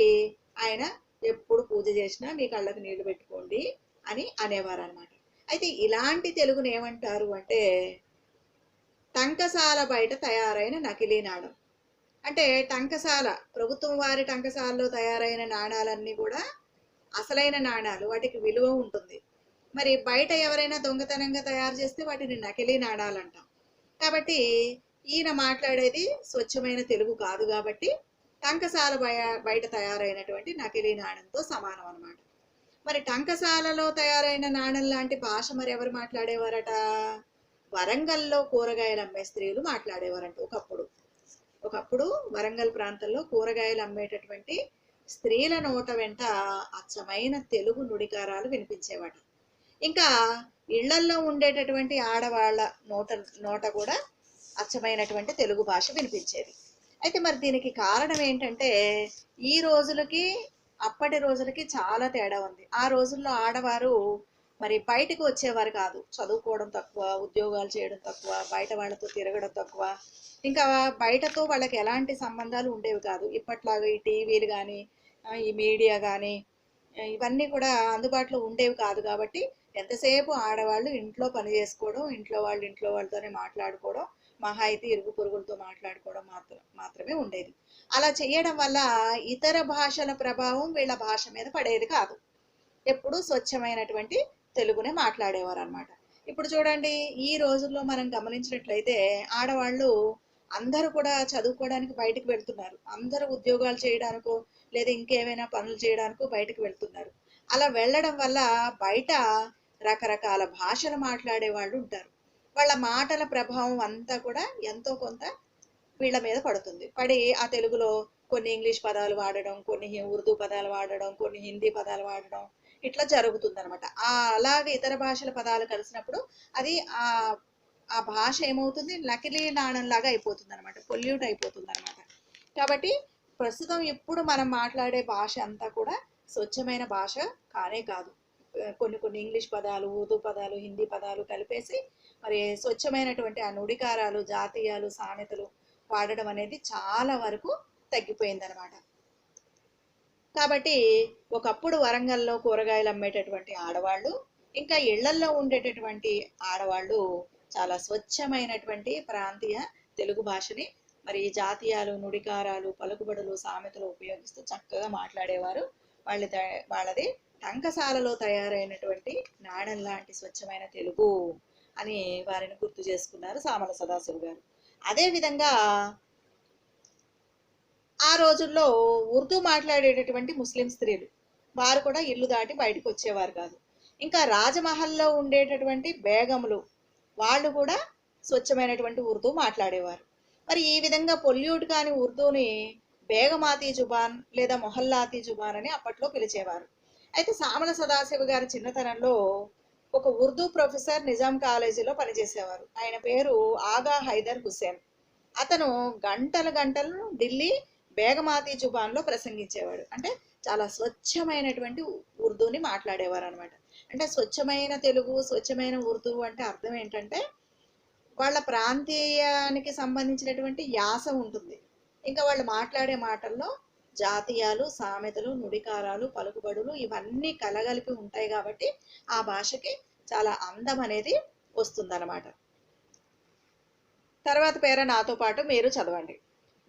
ఆయన ఎప్పుడు పూజ చేసినా మీ కళ్ళకు నీళ్లు పెట్టుకోండి అని అనేవారు అనమాట. అయితే ఇలాంటి తెలుగుని ఏమంటారు అంటే టంకసాల బయట తయారైన నకిలీ నాణం. అంటే టంకసాల, ప్రభుత్వం వారి టంకసాలలో తయారైన నాణాలన్నీ కూడా అసలైన నాణాలు, వాటికి విలువ ఉంటుంది. మరి బయట ఎవరైనా దొంగతనంగా తయారు చేస్తే వాటిని నకిలీ నాణాలు అంటాం. కాబట్టి ఈయన మాట్లాడేది స్వచ్ఛమైన తెలుగు కాదు కాబట్టి టంకసాల బయట తయారైనటువంటి నకిలీ నాణంతో సమానం అన్నమాట. మరి టంకసాలలో తయారైన నాణం లాంటి భాష మరి ఎవరు మాట్లాడేవారట? వరంగల్లో కూరగాయలు అమ్మే స్త్రీలు మాట్లాడేవారంట ఒకప్పుడు వరంగల్ ప్రాంతంలో కూరగాయలు అమ్మేటటువంటి స్త్రీల నోట వెంట అచ్చమైన తెలుగు నుడికారాలు వినిపించేవాట. ఇంకా ఇళ్లల్లో ఉండేటటువంటి ఆడవాళ్ళ నోట కూడా అచ్చమైనటువంటి తెలుగు భాష వినిపించేది. అయితే మరి దీనికి కారణం ఏంటంటే ఈ రోజులకి అప్పటి రోజులకి చాలా తేడా ఉంది. ఆ రోజుల్లో ఆడవారు మరి బయటకు వచ్చేవారు కాదు. చదువుకోవడం తక్కువ, ఉద్యోగాలు చేయడం తక్కువ, బయట వాళ్ళతో తిరగడం తక్కువ, ఇంకా బయటతో వాళ్ళకి ఎలాంటి సంబంధాలు ఉండేవి కాదు. ఇప్పట్లాగా ఈ టీవీలు కానీ ఈ మీడియా కానీ ఇవన్నీ కూడా అందుబాటులో ఉండేవి కాదు. కాబట్టి ఎంతసేపు ఆడవాళ్ళు ఇంట్లో పని చేసుకోవడం, ఇంట్లో వాళ్ళతోనే మాట్లాడుకోవడం, మహా అయితే ఇరుగు పొరుగులతో మాట్లాడుకోవడం మాత్రమే ఉండేది. అలా చేయడం వల్ల ఇతర భాషల ప్రభావం వీళ్ళ భాష మీద పడేది కాదు. ఎప్పుడు స్వచ్ఛమైనటువంటి తెలుగునే మాట్లాడేవారు అనమాట. ఇప్పుడు చూడండి, ఈ రోజుల్లో మనం గమనించినట్లయితే ఆడవాళ్ళు అందరూ కూడా చదువుకోవడానికి బయటకు వెళ్తున్నారు. అందరూ ఉద్యోగాలు చేయడానికో లేదా ఇంకేమైనా పనులు చేయడానికో బయటకు వెళ్తున్నారు. అలా వెళ్ళడం వల్ల బయట రకరకాల భాషలు మాట్లాడే వాళ్ళు ఉంటారు. వాళ్ళ మాటల ప్రభావం అంతా కూడా ఎంతో కొంత వీళ్ళ మీద పడుతుంది. పడి ఆ తెలుగులో కొన్ని ఇంగ్లీష్ పదాలు వాడడం, కొన్ని ఉర్దూ పదాలు వాడడం, కొన్ని హిందీ పదాలు వాడడం, ఇట్లా జరుగుతుంది అనమాట. అలాగే ఇతర భాషల పదాలు కలిసినప్పుడు అది ఆ భాష ఏమవుతుంది, నకిలీ నాణంలాగా అయిపోతుంది అనమాట, పొల్యూట్ అయిపోతుంది అనమాట. కాబట్టి ప్రస్తుతం ఇప్పుడు మనం మాట్లాడే భాష అంతా కూడా స్వచ్ఛమైన భాష కానే కాదు. కొన్ని ఇంగ్లీష్ పదాలు, ఉర్దూ పదాలు, హిందీ పదాలు కలిపేసి మరి స్వచ్ఛమైనటువంటి ఆ నుడికారాలు, జాతీయాలు, సామెతలు వాడడం అనేది చాలా వరకు తగ్గిపోయిందనమాట. కాబట్టి ఒకప్పుడు వరంగల్లో కూరగాయలు అమ్మేటటువంటి ఆడవాళ్ళు, ఇంకా ఇళ్లల్లో ఉండేటటువంటి ఆడవాళ్ళు చాలా స్వచ్ఛమైనటువంటి ప్రాంతీయ తెలుగు భాషని మరి జాతీయాలు, నుడికారాలు, పలుకుబడులు, సామెతలు ఉపయోగిస్తూ చక్కగా మాట్లాడేవారు. వాళ్ళది టంకసాలలో తయారైనటువంటి నాణం లాంటి స్వచ్ఛమైన తెలుగు అని వారిని గుర్తు చేసుకున్నారు సామల సదాశివ గారు. అదేవిధంగా ఆ రోజుల్లో ఉర్దూ మాట్లాడేటటువంటి ముస్లిం స్త్రీలు వారు కూడా ఇల్లు దాటి బయటకు వచ్చేవారు కాదు. ఇంకా రాజమహల్లో ఉండేటటువంటి బేగములు వాళ్ళు కూడా స్వచ్ఛమైనటువంటి ఉర్దూ మాట్లాడేవారు. మరి ఈ విధంగా పొల్యూట్ కాని ఉర్దూని బేగమాతీ జుబాన్ లేదా మొహల్లాతీ జుబాన్ అని అప్పట్లో పిలిచేవారు. అయితే సామల సదాశివ గారి చిన్నతనంలో ఒక ఉర్దూ ప్రొఫెసర్ నిజాం కాలేజీలో పనిచేసేవారు. ఆయన పేరు ఆగా హైదర్ హుసేన్. అతను గంటలు ఢిల్లీ బేగమాతీ జుబాన్లో ప్రసంగించేవాడు. అంటే చాలా స్వచ్ఛమైనటువంటి ఉర్దూని మాట్లాడేవారు అనమాట. అంటే స్వచ్ఛమైన తెలుగు, స్వచ్ఛమైన ఉర్దూ అంటే అర్థం ఏంటంటే వాళ్ళ ప్రాంతీయానికి సంబంధించినటువంటి యాస ఉంటుంది. ఇంకా వాళ్ళు మాట్లాడే మాటల్లో జాతీయాలు, సామెతలు, నుడికారాలు, పలుకుబడులు ఇవన్నీ కలగలిపి ఉంటాయి. కాబట్టి ఆ భాషకి చాలా అందం అనేది వస్తుందన్నమాట. తర్వాత పేర నాతో పాటు మీరు చదవండి.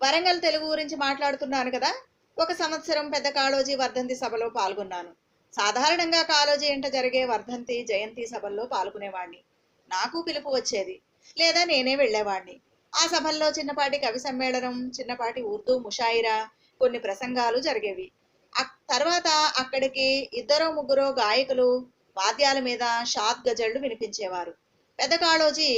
వరంగల్ తెలుగు గురించి మాట్లాడుతున్నాను కదా. ఒక సంవత్సరం పెద్ద కాళోజీ వర్ధంతి సభలో పాల్గొన్నాను. సాధారణంగా కాళోజీ ఇంట జరిగే వర్ధంతి, జయంతి సభల్లో పాల్గొనేవాడిని. నాకు పిలుపు వచ్చేది, లేదా నేనే వెళ్ళేవాడిని. ఆ సభల్లో చిన్నపాటి కవి సమ్మేళనం, చిన్నపాటి ఉర్దూ ముషాయిరా, కొన్ని ప్రసంగాలు జరిగేవి. తర్వాత అక్కడికి 2-3 గాయకులు వాద్యాల మీద షాద్ గజళ్లు వినిపించేవారు. పెద్ద కాళోజీ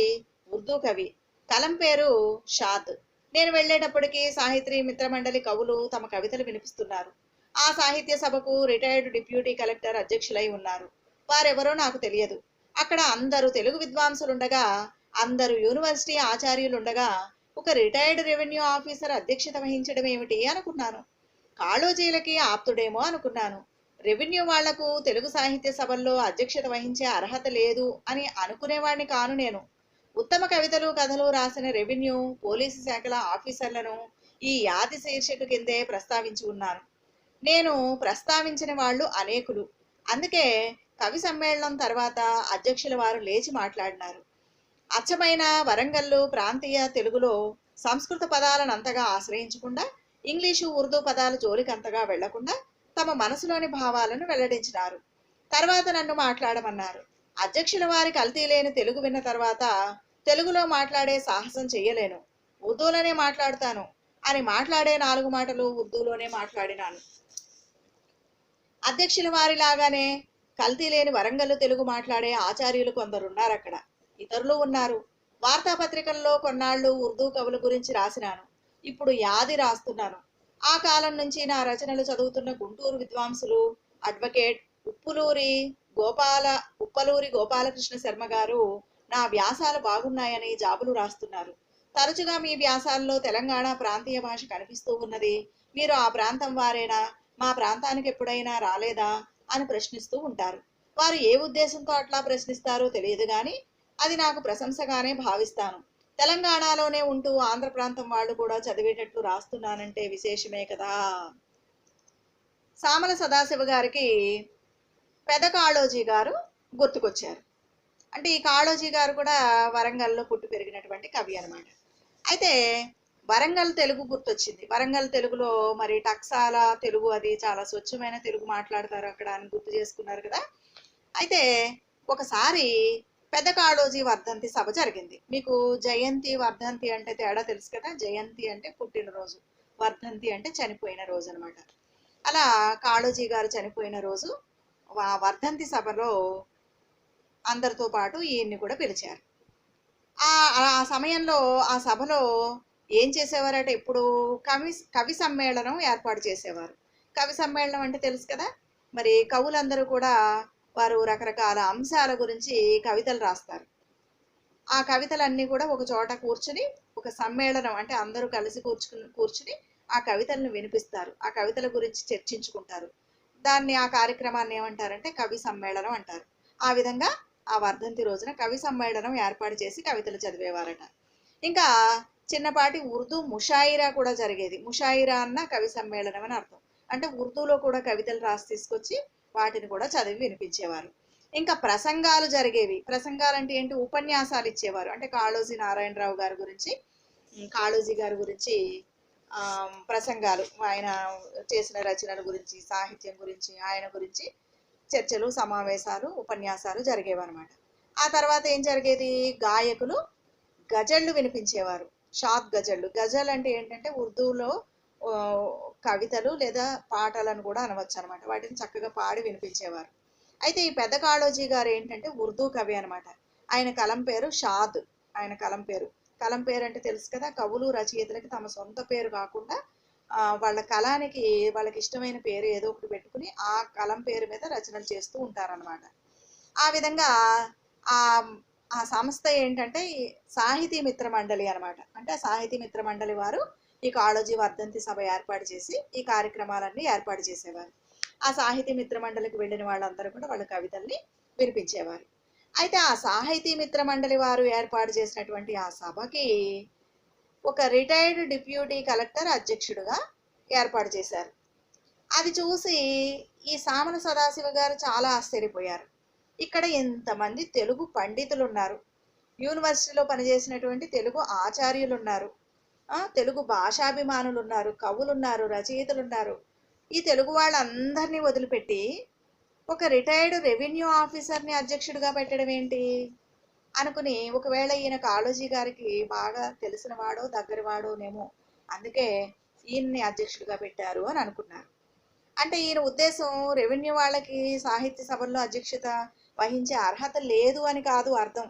ఉర్దూ కవి, కలం పేరు షాద్. నేను వెళ్ళేటప్పటికి సాహిత్రి మిత్రమండలి కవులు తమ కవితలు వినిపిస్తున్నారు. ఆ సాహిత్య సభకు రిటైర్డ్ డిప్యూటీ కలెక్టర్ అధ్యక్షులై ఉన్నారు. వారెవరో నాకు తెలియదు. అక్కడ అందరూ తెలుగు విద్వాంసులుండగా, అందరూ యూనివర్సిటీ ఆచార్యులుండగా ఒక రిటైర్డ్ రెవెన్యూ ఆఫీసర్ అధ్యక్షత వహించడం ఏమిటి అనుకున్నాను. కాళోజీలకి ఆప్తుడేమో అనుకున్నాను. రెవెన్యూ వాళ్లకు తెలుగు సాహిత్య సభల్లో అధ్యక్షత వహించే అర్హత లేదు అని అనుకునేవాడిని కాను నేను. ఉత్తమ కవితలు కథలు రాసిన రెవెన్యూ పోలీసు శాఖల ఆఫీసర్లను ఈ యాది శీర్షిక కిందే ప్రస్తావించి ఉన్నాను. నేను ప్రస్తావించిన వాళ్ళు అనేకులు. అందుకే కవి సమ్మేళనం తర్వాత అధ్యక్షుల వారు లేచి మాట్లాడినారు. అచ్చమైన వరంగల్లు ప్రాంతీయ తెలుగులో సంస్కృత పదాలను అంతగా ఆశ్రయించకుండా, ఇంగ్లీషు ఉర్దూ పదాల జోలికి అంతగా వెళ్లకుండా తమ మనసులోని భావాలను వెల్లడించినారు. తర్వాత నన్ను మాట్లాడమన్నారు. అధ్యక్షుల వారి కల్తీ లేని తెలుగు విన్న తర్వాత తెలుగులో మాట్లాడే సాహసం చెయ్యలేను, ఉర్దూలోనే మాట్లాడతాను అని మాట్లాడే 4 మాటలు ఉర్దూలోనే మాట్లాడినాను. అధ్యక్షుల వారిలాగానే కల్తీ లేని వరంగల్లు తెలుగు మాట్లాడే ఆచార్యులు కొందరున్నారు అక్కడ. ఇతరులు ఉన్నారు. వార్తాపత్రికల్లో కొన్నాళ్ళు ఉర్దూ కవుల గురించి రాసినాను. ఇప్పుడు యాది రాస్తున్నాను. ఆ కాలం నుంచి నా రచనలు చదువుతున్న గుంటూరు విద్వాంసులు అడ్వకేట్ ఉప్పలూరి గోపాలకృష్ణ శర్మ గారు నా వ్యాసాలు బాగున్నాయని జాబులు రాస్తున్నారు. తరచుగా మీ వ్యాసాల్లో తెలంగాణ ప్రాంతీయ భాష కనిపిస్తూ ఉన్నది. మీరు ఆ ప్రాంతం వారేనా, మా ప్రాంతానికి ఎప్పుడైనా రాలేదా అని ప్రశ్నిస్తూ ఉంటారు. వారు ఏ ఉద్దేశంతో అట్లా ప్రశ్నిస్తారో తెలియదు కానీ అది నాకు ప్రశంసగానే భావిస్తాను. తెలంగాణలోనే ఉంటూ ఆంధ్ర ప్రాంతం వాళ్ళు కూడా చదివేటట్లు రాస్తున్నానంటే విశేషమే కదా. సామల సదాశివ గారికి పెద్ద కాళోజీ గారు గుర్తుకొచ్చారు. అంటే ఈ కాళోజీ గారు కూడా వరంగల్లో పుట్టి పెరిగినటువంటి కవి అనమాట. అయితే వరంగల్ తెలుగు గుర్తొచ్చింది. వరంగల్ తెలుగులో మరి టక్సాల తెలుగు, అది చాలా స్వచ్ఛమైన తెలుగు మాట్లాడతారు అక్కడ అని గుర్తు చేసుకున్నారు కదా. అయితే ఒకసారి పెద్ద కాళోజీ వర్ధంతి సభ జరిగింది. మీకు జయంతి వర్ధంతి అంటే తేడా తెలుసు కదా. జయంతి అంటే పుట్టినరోజు, వర్ధంతి అంటే చనిపోయిన రోజు అనమాట. అలా కాళోజీ గారు చనిపోయిన రోజు ఆ వర్ధంతి సభలో అందరితో పాటు ఈయన్ని కూడా పిలిచారు. ఆ సమయంలో ఆ సభలో ఏం చేసేవారంటే ఎప్పుడు కవి సమ్మేళనం ఏర్పాటు చేసేవారు. కవి సమ్మేళనం అంటే తెలుసు కదా. మరి కవులందరూ కూడా వారు రకరకాల అంశాల గురించి కవితలు రాస్తారు. ఆ కవితలన్నీ కూడా ఒక చోట కూర్చుని ఒక సమ్మేళనం అంటే అందరూ కలిసి కూర్చుని ఆ కవితలను వినిపిస్తారు. ఆ కవితల గురించి చర్చించుకుంటారు. ఆ కార్యక్రమాన్ని ఏమంటారంటే కవి సమ్మేళనం అంటారు. ఆ విధంగా ఆ వర్ధంతి రోజున కవి సమ్మేళనం ఏర్పాటు చేసి కవితలు చదివేవారట. ఇంకా చిన్నపాటి ఉర్దూ ముషాయిరా కూడా జరిగేది. ముషాయిరా అన్న కవి సమ్మేళనం అని అర్థం. అంటే ఉర్దూలో కూడా కవితలు రాసి తీసుకొచ్చి వాటిని కూడా చదివి వినిపించేవారు. ఇంకా ప్రసంగాలు జరిగేవి. ప్రసంగాలు అంటే ఏంటి? ఉపన్యాసాలు ఇచ్చేవారు. అంటే కాళోజీ నారాయణరావు గారి గురించి, కాళోజీ గారి గురించి ప్రసంగాలు, ఆయన చేసిన రచనల గురించి, సాహిత్యం గురించి, ఆయన గురించి చర్చలు, సమావేశాలు, ఉపన్యాసాలు జరిగేవన్నమాట. ఆ తర్వాత ఏం జరిగేది? గాయకులు గజళ్ళు వినిపించేవారు. షాద్ గజళ్ళు. గజల్ అంటే ఏంటంటే ఉర్దూలో కవితలు లేదా పాటలను కూడా అనవచ్చు అనమాట. వాటిని చక్కగా పాడి వినిపించేవారు. అయితే ఈ పెద్ద కాళోజీ గారు ఏంటంటే ఉర్దూ కవి అనమాట. ఆయన కలం పేరు షాద్. ఆయన కలం పేరు అంటే తెలుసు కదా. కవులు రచయితలకి తమ సొంత పేరు కాకుండా వాళ్ళ కళానికి వాళ్ళకి ఇష్టమైన పేరు ఏదో ఒకటి పెట్టుకుని ఆ కలం పేరు మీద రచనలు చేస్తూ ఉంటారనమాట. ఆ విధంగా ఆ ఆ సంస్థ ఏంటంటే సాహితీ మిత్ర మండలి అనమాట. అంటే ఆ సాహితీ మిత్ర మండలి వారు ఈ కాళోజీ వర్ధంతి సభ ఏర్పాటు చేసి ఈ కార్యక్రమాలన్నీ ఏర్పాటు చేసేవారు. ఆ సాహితీ మిత్ర మండలికి వెళ్ళిన వాళ్ళందరూ కూడా వాళ్ళ కవితల్ని వినిపించేవారు. అయితే ఆ సాహితీ మిత్ర మండలి వారు ఏర్పాటు చేసినటువంటి ఆ సభకి ఒక రిటైర్డ్ డిప్యూటీ కలెక్టర్ అధ్యక్షుడుగా ఏర్పాటు చేశారు. అది చూసి ఈ సామల సదాశివ గారు చాలా ఆశ్చర్యపోయారు. ఇక్కడ ఎంతమంది తెలుగు పండితులు ఉన్నారు, యూనివర్సిటీలో పనిచేసినటువంటి తెలుగు ఆచార్యులు ఉన్నారు, తెలుగు భాషాభిమానులు ఉన్నారు, కవులు ఉన్నారు, రచయితలు ఉన్నారు. ఈ తెలుగు వాళ్ళందరినీ వదిలిపెట్టి ఒక రిటైర్డ్ రెవెన్యూ ఆఫీసర్ని అధ్యక్షుడిగా పెట్టడం ఏంటి అనుకుని, ఒకవేళ ఈయన కాళోజీ గారికి బాగా తెలిసిన వాడో దగ్గర వాడోనేమో, అందుకే ఈయన్ని అధ్యక్షుడిగా పెట్టారు అని అనుకున్నారు. అంటే ఈయన ఉద్దేశం రెవెన్యూ వాళ్ళకి సాహిత్య సభల్లో అధ్యక్షత వహించే అర్హత లేదు అని కాదు అర్థం.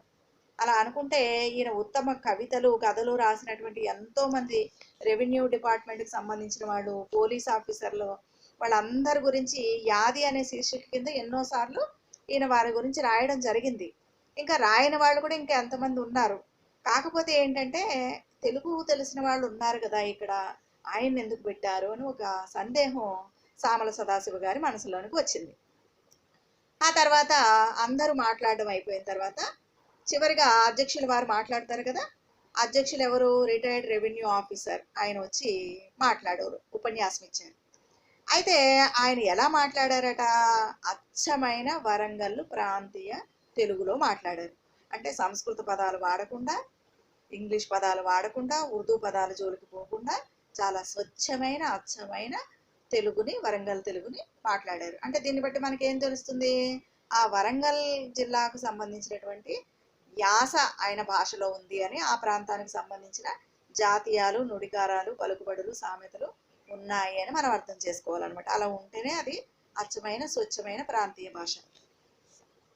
అలా అనుకుంటే ఈయన ఉత్తమ కవితలు కథలు రాసినటువంటి ఎంతో మంది రెవెన్యూ డిపార్ట్మెంట్కి సంబంధించిన వాళ్ళు, పోలీస్ ఆఫీసర్లు, వాళ్ళందరి గురించి యాది అనే శీర్షిక కింద ఎన్నోసార్లు ఈయన వారి గురించి రాయడం జరిగింది. ఇంకా రాయని వాళ్ళు కూడా ఇంకా ఎంతమంది ఉన్నారు. కాకపోతే ఏంటంటే తెలుగు తెలిసిన వాళ్ళు ఉన్నారు కదా ఇక్కడ, ఆయన ఎందుకు పెట్టారు అని ఒక సందేహం సామల సదాశివ గారి మనసులోనికి వచ్చింది. ఆ తర్వాత అందరూ మాట్లాడడం అయిపోయిన తర్వాత చివరిగా అధ్యక్షుల వారు మాట్లాడతారు కదా, అధ్యక్షులు ఎవరు, రిటైర్డ్ రెవెన్యూ ఆఫీసర్, ఆయన వచ్చి మాట్లాడారు, ఉపన్యాసం ఇచ్చారు. అయితే ఆయన ఎలా మాట్లాడారట, అచ్చమైన వరంగల్ ప్రాంతీయ తెలుగులో మాట్లాడారు. అంటే సంస్కృత పదాలు వాడకుండా, ఇంగ్లీష్ పదాలు వాడకుండా, ఉర్దూ పదాల జోలికి పోకుండా చాలా స్వచ్ఛమైన అచ్చమైన తెలుగుని, వరంగల్ తెలుగుని మాట్లాడారు. అంటే దీన్ని బట్టి మనకి ఏం తెలుస్తుంది, ఆ వరంగల్ జిల్లాకు సంబంధించినటువంటి యాస ఆయన భాషలో ఉంది అని, ఆ ప్రాంతానికి సంబంధించిన జాతీయాలు, నుడికారాలు, పలుకుబడులు, సామెతలు ఉన్నాయి అని మనం అర్థం చేసుకోవాలన్నమాట. అలా ఉంటేనే అది అచ్చమైన స్వచ్ఛమైన ప్రాంతీయ భాష.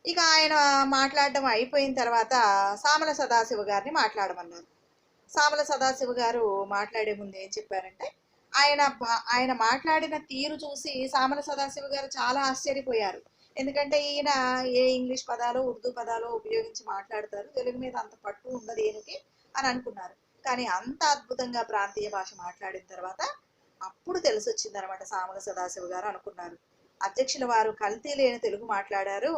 ఇక ఆయన మాట్లాడడం అయిపోయిన తర్వాత సామల సదాశివ గారిని మాట్లాడమన్నారు. సామల సదాశివ గారు మాట్లాడే ముందు ఏం చెప్పారంటే, ఆయన మాట్లాడిన తీరు చూసి సామల సదాశివ గారు చాలా ఆశ్చర్యపోయారు. ఎందుకంటే ఈయన ఏ ఇంగ్లీష్ పదాలు, ఉర్దూ పదాలు ఉపయోగించి మాట్లాడతారు, తెలుగు మీద అంత పట్టు ఉండదు ఏమిటి అని అనుకున్నారు. కానీ అంత అద్భుతంగా ప్రాంతీయ భాష మాట్లాడిన తర్వాత అప్పుడు తెలిసి వచ్చింది అనమాట. సామల సదాశివ గారు అనుకున్నారు, అధ్యక్షుల వారు కల్తీ లేని తెలుగు మాట్లాడారు,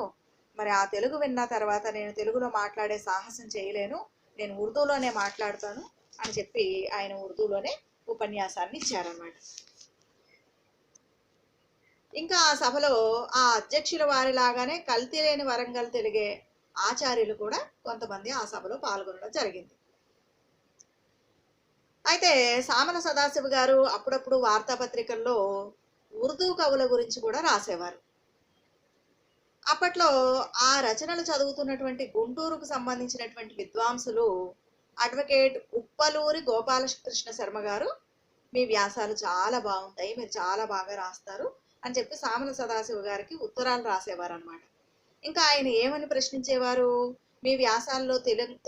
మరి ఆ తెలుగు విన్న తర్వాత నేను తెలుగులో మాట్లాడే సాహసం చేయలేను, నేను ఉర్దూలోనే మాట్లాడతాను అని చెప్పి ఆయన ఉర్దూలోనే ఉపన్యాసాన్ని ఇచ్చారన్నమాట. ఇంకా ఆ సభలో ఆ అధ్యక్షుల వారిలాగానే కల్తీ లేని వరంగల్ తెలుగే ఆచార్యులు కూడా కొంతమంది ఆ సభలో పాల్గొనడం జరిగింది. అయితే సామల సదాశివ గారు అప్పుడప్పుడు వార్తాపత్రికల్లో ఉర్దూ కవుల గురించి కూడా రాసేవారు. అప్పట్లో ఆ రచనలు చదువుతున్నటువంటి గుంటూరుకు సంబంధించినటువంటి విద్వాంసులు అడ్వకేట్ ఉప్పలూరి గోపాలకృష్ణ శర్మ గారు, మీ వ్యాసాలు చాలా బాగుంటాయి, మీరు చాలా బాగా రాస్తారు అని చెప్పి సామల సదాశివ గారికి ఉత్తరాలు రాసేవారు అనమాట. ఇంకా ఆయన ఏమని ప్రశ్నించేవారు, మీ వ్యాసాల్లో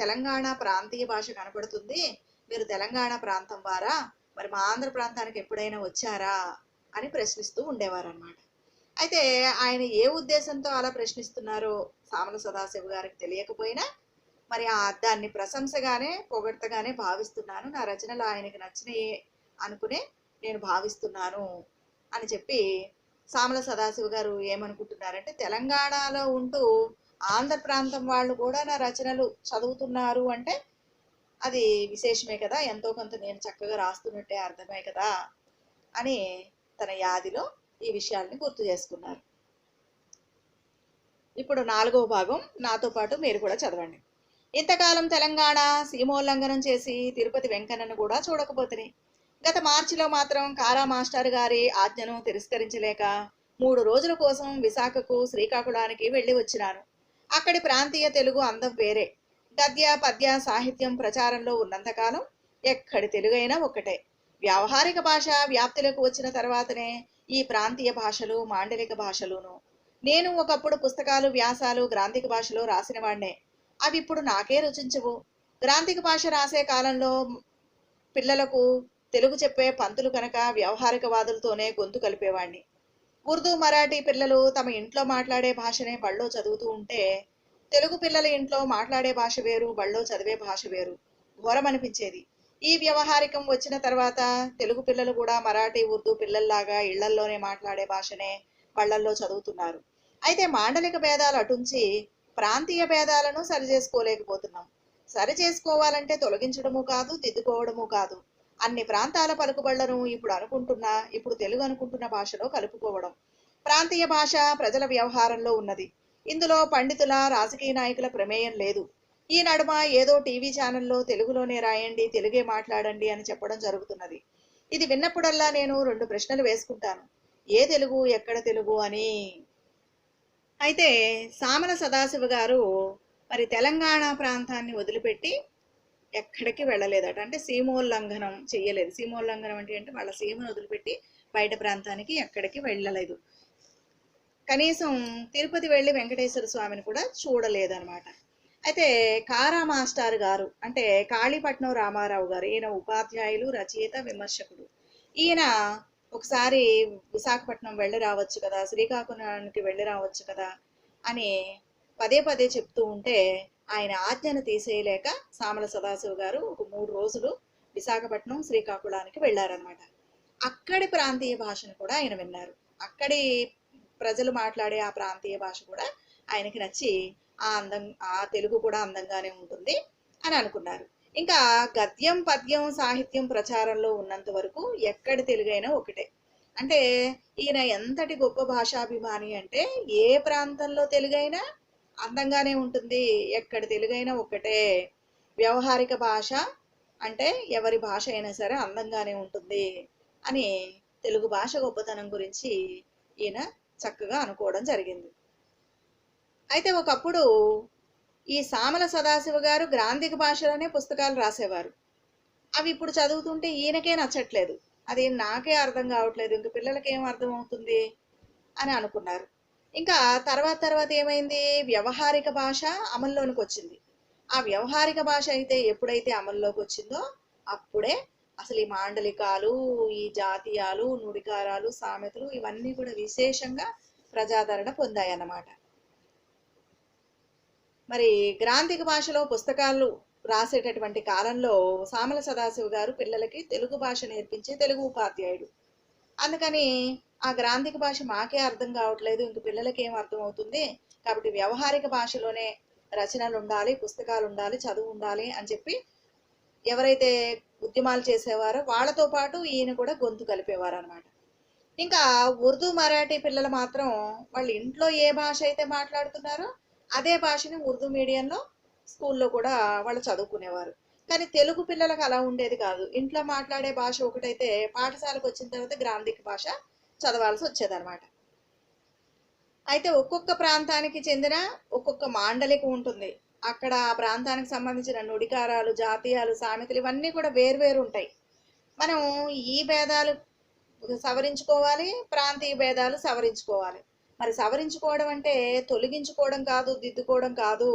తెలంగాణ ప్రాంతీయ భాష కనపడుతుంది, మీరు తెలంగాణ ప్రాంతం వారా, మరి మా ఆంధ్ర ప్రాంతానికి ఎప్పుడైనా వచ్చారా అని ప్రశ్నిస్తూ ఉండేవారు అనమాట. అయితే ఆయన ఏ ఉద్దేశంతో అలా ప్రశ్నిస్తున్నారో సామల సదాశివ గారికి తెలియకపోయినా మరి దాన్ని ప్రశంసగానే పొగడ్తగానే భావిస్తున్నాను, నా రచనలు ఆయనకి నచ్చినాయి అనుకునే నేను భావిస్తున్నాను అని చెప్పి సామల సదాశివ గారు ఏమనుకుంటున్నారంటే, తెలంగాణలో ఉంటూ ఆంధ్ర ప్రాంతం వాళ్ళు కూడా నా రచనలు చదువుతున్నారు అంటే అది విశేషమే కదా, ఎంతో కొంత నేను చక్కగా రాస్తున్నట్టే అర్థమే కదా అని తన యాదిలో ఈ విషయాల్ని గుర్తు చేసుకున్నారు. ఇప్పుడు 4వ భాగం నాతో పాటు మీరు కూడా చదవండి. ఇంతకాలం తెలంగాణ సీమోల్లంఘనం చేసి తిరుపతి వెంకన్నను కూడా చూడకపోతే, గత మార్చిలో మాత్రం కారా మాస్టర్ గారి ఆజ్ఞను తిరస్కరించలేక 3 రోజుల కోసం విశాఖకు, శ్రీకాకుళానికి వెళ్ళి వచ్చినాను. అక్కడి ప్రాంతీయ తెలుగు అందం వేరే. గద్య పద్య సాహిత్యం ప్రచారంలో ఉన్నంతకాలం ఎక్కడి తెలుగైనా ఒక్కటే. వ్యావహారిక భాష వ్యాప్తిలోకి వచ్చిన తర్వాతనే ఈ ప్రాంతీయ భాషలు, మాండలిక భాషలును. నేను ఒకప్పుడు పుస్తకాలు, వ్యాసాలు గ్రాంధిక భాషలో రాసిన వాడినే. అవి ఇప్పుడు నాకే రుచించవు. గ్రాంధిక భాష రాసే కాలంలో పిల్లలకు తెలుగు చెప్పే పంతులు కనుక వ్యవహారికవాదులతోనే గొంతు కలిపేవాణ్ణి. ఉర్దూ, మరాఠీ పిల్లలు తమ ఇంట్లో మాట్లాడే భాషనే బళ్ళో చదువుతూ ఉంటే, తెలుగు పిల్లల ఇంట్లో మాట్లాడే భాష వేరు, బళ్ళో చదివే భాష వేరు. ఘోరమనిపించేది. ఈ వ్యవహారికం వచ్చిన తర్వాత తెలుగు పిల్లలు కూడా మరాఠీ, ఉర్దూ పిల్లల్లాగా ఇళ్లల్లోనే మాట్లాడే భాషనే బళ్ళల్లో చదువుతున్నారు. అయితే మాండలిక భేదాలు అటుంచి ప్రాంతీయ భేదాలను సరిచేసుకోలేకపోతున్నాం. సరి చేసుకోవాలంటే తొలగించడము కాదు, దిద్దుకోవడము కాదు, అన్ని ప్రాంతాల పలుకుబళ్లను ఇప్పుడు తెలుగు అనుకుంటున్న భాషలో కలుపుకోవడం. ప్రాంతీయ భాష ప్రజల వ్యవహారంలో ఉన్నది. ఇందులో పండితుల, రాజకీయ నాయకుల ప్రమేయం లేదు. ఈ నడుమ ఏదో టీవీ ఛానల్లో తెలుగులోనే రాయండి, తెలుగే మాట్లాడండి అని చెప్పడం జరుగుతున్నది. ఇది విన్నప్పుడల్లా నేను 2 ప్రశ్నలు వేసుకుంటాను, ఏ తెలుగు, ఎక్కడ తెలుగు అని. అయితే సామల సదాశివ గారు మరి తెలంగాణ ప్రాంతాన్ని వదిలిపెట్టి ఎక్కడికి వెళ్ళలేదట. అంటే సీమోల్లంఘనం చెయ్యలేదు. సీమోల్లంఘనం అంటే వాళ్ళ సీమను వదిలిపెట్టి బయట ప్రాంతానికి ఎక్కడికి వెళ్ళలేదు. కనీసం తిరుపతి వెళ్ళి వెంకటేశ్వర స్వామిని కూడా చూడలేదన్నమాట. అయితే కారా మాస్టర్ గారు అంటే కాళీపట్నం రామారావు గారు, ఈయన ఉపాధ్యాయులు, రచయిత, విమర్శకుడు. ఈయన ఒకసారి విశాఖపట్నం వెళ్ళి రావచ్చు కదా, శ్రీకాకుళానికి వెళ్ళి రావచ్చు కదా అని పదే పదే చెప్తూ ఉంటే ఆయన ఆజ్ఞను తీసేయలేక సామల సదాశివ గారు ఒక 3 రోజులు విశాఖపట్నం, శ్రీకాకుళానికి వెళ్ళారనమాట. అక్కడి ప్రాంతీయ భాషను కూడా ఆయన విన్నారు. అక్కడి ప్రజలు మాట్లాడే ఆ ప్రాంతీయ భాష కూడా ఆయనకి నచ్చి ఆ తెలుగు కూడా అందంగానే ఉంటుంది అని అనుకున్నారు. ఇంకా గద్యం పద్యం సాహిత్యం ప్రచారంలో ఉన్నంత వరకు ఎక్కడి తెలుగైనా ఒకటే. అంటే ఈయన ఎంతటి గొప్ప భాషాభిమాని అంటే ఏ ప్రాంతంలో తెలుగైనా అందంగానే ఉంటుంది, ఎక్కడి తెలుగైనా ఒక్కటే. వ్యవహారిక భాష అంటే ఎవరి భాష అయినా సరే అందంగానే ఉంటుంది అని తెలుగు భాష గొప్పతనం గురించి ఈయన చక్కగా అనుకోవడం జరిగింది. అయితే ఒకప్పుడు ఈ సామల సదాశివ గారు గ్రాంధిక భాషలోనే పుస్తకాలు రాసేవారు. అవి ఇప్పుడు చదువుతుంటే ఈయనకే నచ్చట్లేదు, అది నాకే అర్థం కావట్లేదు, ఇంక పిల్లలకి ఏం అర్థం అవుతుంది అని అనుకున్నారు. ఇంకా తర్వాత ఏమైంది, వ్యవహారిక భాష అమల్లోనికి వచ్చింది. ఆ వ్యవహారిక భాష అయితే ఎప్పుడైతే అమల్లోకి వచ్చిందో అప్పుడే అసలు ఈ మాండలికాలు, ఈ జాతీయాలు, నుడికారాలు, సామెతలు ఇవన్నీ కూడా విశేషంగా ప్రజాదరణ పొందాయి అన్నమాట. మరి గ్రాంధిక భాషలో పుస్తకాలు రాసేటటువంటి కాలంలో సామల సదాశివ గారు పిల్లలకి తెలుగు భాష నేర్పించే తెలుగు ఉపాధ్యాయుడు. అందుకని ఆ గ్రాంధిక భాష మాకే అర్థం కావట్లేదు, ఇంక పిల్లలకి ఏం అర్థం అవుతుంది, కాబట్టి వ్యవహారిక భాషలోనే రచనలు ఉండాలి, పుస్తకాలు ఉండాలి, చదువు ఉండాలి అని చెప్పి ఎవరైతే ఉద్యమాలు చేసేవారో వాళ్ళతో పాటు ఈయన కూడా గొంతు కలిపేవారు అనమాట. ఇంకా ఉర్దూ మరాఠీ పిల్లలు మాత్రం వాళ్ళ ఇంట్లో ఏ భాష అయితే మాట్లాడుతున్నారో అదే భాషని ఉర్దూ మీడియంలో స్కూల్లో కూడా వాళ్ళు చదువుకునేవారు. కానీ తెలుగు పిల్లలకు అలా ఉండేది కాదు. ఇంట్లో మాట్లాడే భాష ఒకటైతే పాఠశాలకు వచ్చిన తర్వాత గ్రాంధిక భాష చదవాల్సి వచ్చేదన్నమాట. అయితే ఒక్కొక్క ప్రాంతానికి చెందిన ఒక్కొక్క మాండలికం ఉంటుంది. అక్కడ ఆ ప్రాంతానికి సంబంధించిన నుడికారాలు, జాతీయాలు, సామెతలు ఇవన్నీ కూడా వేరువేరు ఉంటాయి. మనం ఈ భేదాలు సవరించుకోవాలి, ప్రాంతీయ భేదాలు సవరించుకోవాలి. మరి సవరించుకోవడం అంటే తొలగించుకోవడం కాదు, దిద్దుకోవడం కాదు.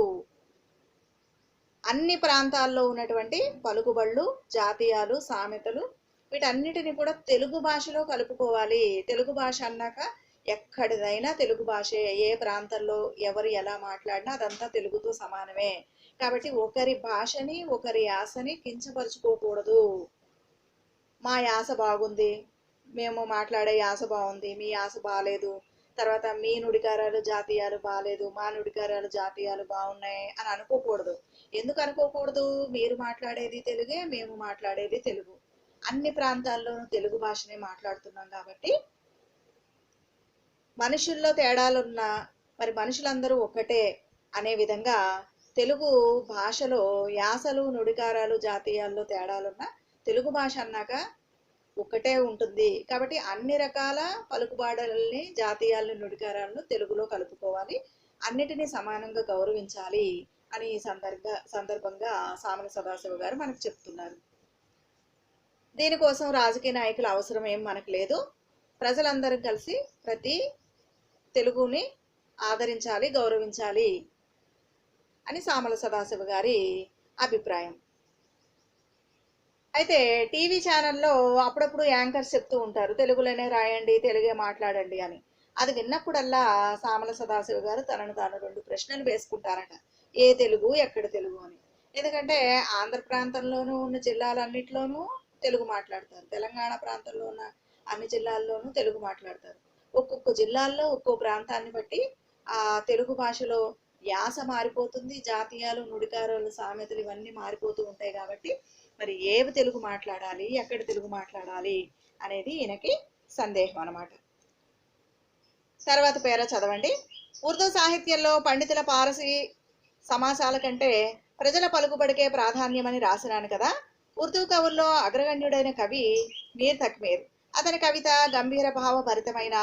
అన్ని ప్రాంతాల్లో ఉన్నటువంటి పలుకుబళ్ళు, జాతీయాలు, సామెతలు వీటన్నిటిని కూడా తెలుగు భాషలో కలుపుకోవాలి. తెలుగు భాష అన్నాక ఎక్కడిదైనా తెలుగు భాషే. ఏ ప్రాంతంలో ఎవరు ఎలా మాట్లాడినా అదంతా తెలుగుతో సమానమే. కాబట్టి ఒకరి భాషని, ఒకరి యాసని కించపరుచుకోకూడదు. మా యాస బాగుంది, మేము మాట్లాడే యాస బాగుంది, మీ యాస బాగాలేదు, తర్వాత మీ నుడికారాలు జాతీయాలు బాగాలేదు, మా నుడికారాలు జాతీయాలు బాగున్నాయి అని అనుకోకూడదు. ఎందుకు అనుకోకూడదు, మీరు మాట్లాడేది తెలుగే, మేము మాట్లాడేది తెలుగు, అన్ని ప్రాంతాల్లోనూ తెలుగు భాషనే మాట్లాడుతున్నాం కాబట్టి మనుషుల్లో తేడాలున్నా మరి మనుషులందరూ ఒక్కటే అనే విధంగా తెలుగు భాషలో యాసలు, నుడికారాలు, జాతీయాల్లో తేడాలున్నా తెలుగు భాష అన్నాక ఒక్కటే ఉంటుంది. కాబట్టి అన్ని రకాల పలుకుబాడల్ని, జాతీయాలను, నుడికారాలను తెలుగులో కలుపుకోవాలి, అన్నిటినీ సమానంగా గౌరవించాలి అని ఈ సందర్భంగా సామల సదాశివ గారు మనకు చెప్తున్నారు. దీనికోసం రాజకీయ నాయకుల అవసరం ఏం మనకు లేదు. ప్రజలందరం కలిసి ప్రతి తెలుగుని ఆదరించాలి, గౌరవించాలి అని సామల సదాశివ గారి అభిప్రాయం. అయితే టీవీ ఛానల్లో అప్పుడప్పుడు యాంకర్స్ చెప్తూ ఉంటారు, తెలుగులోనే రాయండి, తెలుగే మాట్లాడండి అని. అది విన్నప్పుడల్లా సామల సదాశివ గారు తనను తాను 2 ప్రశ్నలు వేసుకుంటారట. ఏ తెలుగు, ఎక్కడ తెలుగు అని. ఎందుకంటే ఆంధ్ర ప్రాంతంలోనూ ఉన్న జిల్లాలన్నింటిలోనూ తెలుగు మాట్లాడతారు, తెలంగాణ ప్రాంతంలో ఉన్న అన్ని జిల్లాల్లోనూ తెలుగు మాట్లాడతారు. ఒక్కొక్క జిల్లాల్లో ఒక్కో ప్రాంతాన్ని బట్టి ఆ తెలుగు భాషలో యాస మారిపోతుంది, జాతీయాలు, నుడికారాలు, సామెతలు ఇవన్నీ మారిపోతూ ఉంటాయి. కాబట్టి మరి ఏవి తెలుగు మాట్లాడాలి, ఎక్కడ తెలుగు మాట్లాడాలి అనేది ఈయనకి సందేహం అన్నమాట. తర్వాత పేర చదవండి. ఉర్దూ సాహిత్యంలో పండితుల పారసీ సమాసాల కంటే ప్రజల పలుకుబడికే ప్రాధాన్యమని రాసినాను కదా. ఉర్దూ కవుల్లో అగ్రగణ్యుడైన కవి మీర్ తక్మీర్. అతని కవిత గంభీర భావ భరితమైన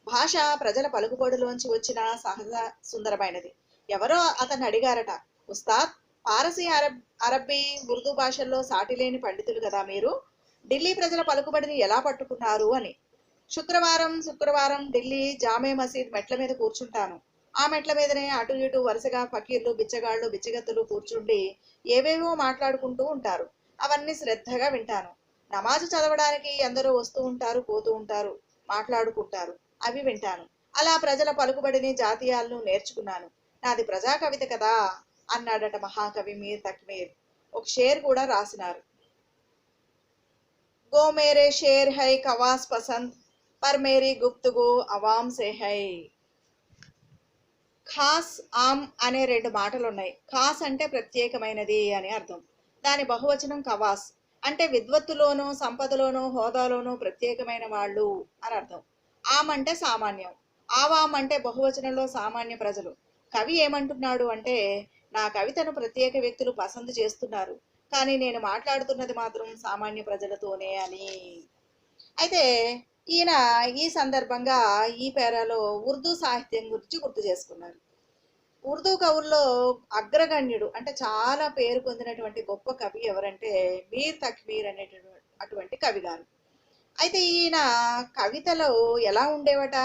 భాష ప్రజల పలుకుబడిలోంచి వచ్చిన సహజ సుందరమైనది. ఎవరో అతన్ని అడిగారట, ఉస్తాద్, పారసీ, అరబ్బీ, ఉర్దూ భాషల్లో సాటిలేని పండితులు కదా మీరు, ఢిల్లీ ప్రజల పలుకుబడిని ఎలా పట్టుకున్నారు అని. శుక్రవారం ఢిల్లీ జామే మసీద్ మెట్ల మీద కూర్చుంటాను. ఆ మెట్ల మీదనే అటు ఇటు వరుసగా ఫకీర్లు, బిచ్చగాళ్ళు, బిచ్చగత్తులు కూర్చుండి ఏవేవో మాట్లాడుకుంటూ ఉంటారు. అవన్నీ శ్రద్ధగా వింటాను. నమాజు చదవడానికి ఎందరో వస్తూ ఉంటారు, పోతూ ఉంటారు, మాట్లాడుకుంటారు, అవి వింటాను. అలా ప్రజల పలుకుబడిని, జాతీయాలను నేర్చుకున్నాను. నాది ప్రజా కవిత కదా అన్నాడట మహాకవి మీర్ తక్మీర్. ఒక షేర్ కూడా రాసినారు. గో మేరే షేర్ హై కవాస్ పసంద్, पर मेरी गुफ्तगू अवाम से है. ఖాస్ ఆమ్ అనే రెండు మాటలు ఉన్నాయి. ఖాస్ అంటే ప్రత్యేకమైనది అని అర్థం. దాని బహువచనం ఖవాస్ అంటే విద్వత్తులోనూ సంపదలోనూ హోదాలోనూ ప్రత్యేకమైన వాళ్ళు అని అర్థం. ఆమ్ అంటే సామాన్యం. ఆవాం అంటే బహువచనంలో సామాన్య ప్రజలు. కవి ఏమంటున్నాడు అంటే, నా కవితను ప్రత్యేక వ్యక్తులు పసందు చేస్తున్నారు, కానీ నేను మాట్లాడుతున్నది మాత్రం సామాన్య ప్రజలతోనే అని. అయితే ఈయన ఈ సందర్భంగా ఈ పేరాలో ఉర్దూ సాహిత్యం గురించి గుర్తు చేసుకున్నారు. ఉర్దూ కవుల్లో అగ్రగణ్యుడు అంటే చాలా పేరు పొందినటువంటి గొప్ప కవి ఎవరంటే మీర్ తక్మీర్ అనేటటువంటి అటువంటి కవి గారు. అయితే ఈయన కవితలో ఎలా ఉండేవట,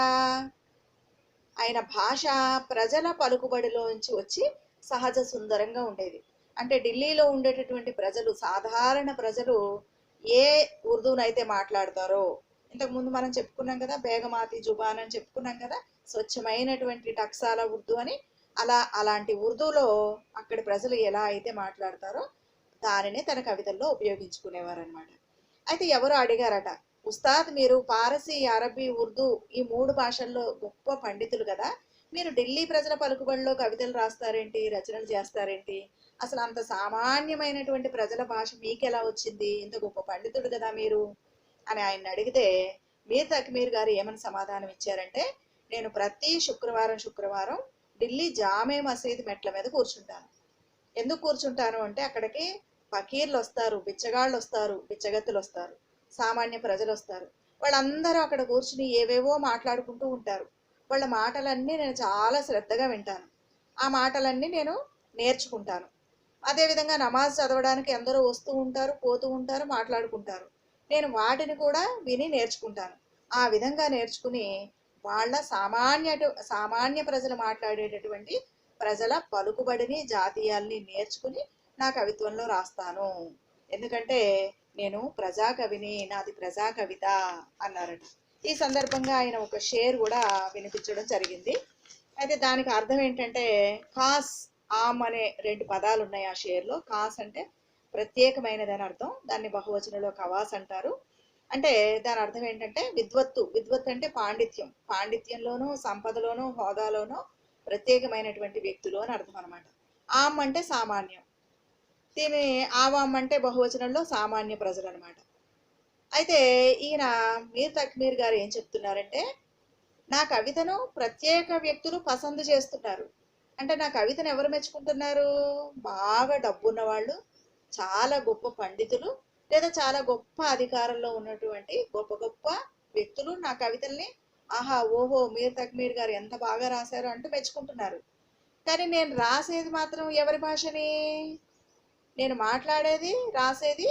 ఆయన భాష ప్రజల పలుకుబడిలోంచి వచ్చి సహజ సుందరంగా ఉండేది. అంటే ఢిల్లీలో ఉండేటటువంటి ప్రజలు, సాధారణ ప్రజలు ఏ ఉర్దూనైతే మాట్లాడతారో, ఇంతకుముందు మనం చెప్పుకున్నాం కదా బేగమాతి జుబాన్ అని చెప్పుకున్నాం కదా, స్వచ్ఛమైనటువంటి టక్సాల ఉర్దూ అని, అలాంటి ఉర్దూలో అక్కడి ప్రజలు ఎలా అయితే మాట్లాడతారో దానినే తన కవితల్లో ఉపయోగించుకునేవారు అనమాట. అయితే ఎవరు అడిగారట, ఉస్తాద్ మీరు పారసీ, అరబీ, ఉర్దూ ఈ మూడు భాషల్లో గొప్ప పండితులు కదా, మీరు ఢిల్లీ ప్రజల పలుకుబడిలో కవితలు రాస్తారేంటి, రచనలు చేస్తారేంటి, అసలు అంత సామాన్యమైనటువంటి ప్రజల భాష మీకెలా వచ్చింది, ఇంత గొప్ప పండితుడు కదా మీరు అని ఆయన అడిగితే మీర్ తక్మీర్ గారు ఏమని సమాధానం ఇచ్చారంటే, నేను ప్రతి శుక్రవారం ఢిల్లీ జామే మసీద్ మెట్ల మీద కూర్చుంటాను. ఎందుకు కూర్చుంటాను అంటే అక్కడికి ఫకీర్లు వస్తారు, బిచ్చగాళ్ళు వస్తారు, బిచ్చగత్తులు వస్తారు, సామాన్య ప్రజలు వస్తారు. వాళ్ళందరూ అక్కడ కూర్చుని ఏవేవో మాట్లాడుకుంటూ ఉంటారు. వాళ్ళ మాటలన్నీ నేను చాలా శ్రద్ధగా వింటాను. ఆ మాటలన్నీ నేను నేర్చుకుంటాను. అదేవిధంగా నమాజ్ చదవడానికి ఎందరో వస్తూ ఉంటారు, పోతూ ఉంటారు, మాట్లాడుకుంటారు. నేను వాటిని కూడా విని నేర్చుకుంటాను. ఆ విధంగా నేర్చుకుని వాళ్ళ సామాన్య ప్రజలు మాట్లాడేటటువంటి ప్రజల పలుకుబడిని, జాతీయాల్ని నేర్చుకుని నా కవిత్వంలో రాస్తాను. ఎందుకంటే నేను ప్రజాకవిని, నాది ప్రజా కవిత అన్నారట. ఈ సందర్భంగా ఆయన ఒక షేర్ కూడా వినిపించడం జరిగింది. అయితే దానికి అర్థం ఏంటంటే, ఖాస్ ఆమ్ అనే రెండు పదాలు ఉన్నాయి ఆ షేర్లో. ఖాస్ అంటే ప్రత్యేకమైనది అని అర్థం, దాన్ని బహువచనంలో ఖవాస్ అంటారు. అంటే దాని అర్థం ఏంటంటే విద్వత్తు అంటే పాండిత్యం, పాండిత్యంలోనూ సంపదలోనూ హోదాలోనూ ప్రత్యేకమైనటువంటి వ్యక్తులు అని అర్థం అనమాట. ఆమ్ అంటే సామాన్యం, దీని ఆవాం అంటే బహువచనంలో సామాన్య ప్రజలు అనమాట. అయితే ఈయన మీర్ తక్మీర్ గారు ఏం చెప్తున్నారంటే, నా కవితను ప్రత్యేక వ్యక్తులు పసందు చేస్తున్నారు. అంటే నా కవితను ఎవరు మెచ్చుకుంటున్నారు, బాగా డబ్బున్న వాళ్ళు, చాలా గొప్ప పండితులు, లేదా చాలా గొప్ప అధికారంలో ఉన్నటువంటి గొప్ప గొప్ప వ్యక్తులు నా కవితల్ని ఆహా ఓహో మీర్ తక్మీర్ గారు ఎంత బాగా రాశారు అంటూ మెచ్చుకుంటున్నారు. కానీ నేను రాసేది మాత్రం ఎవరి భాషని, నేను మాట్లాడేది రాసేది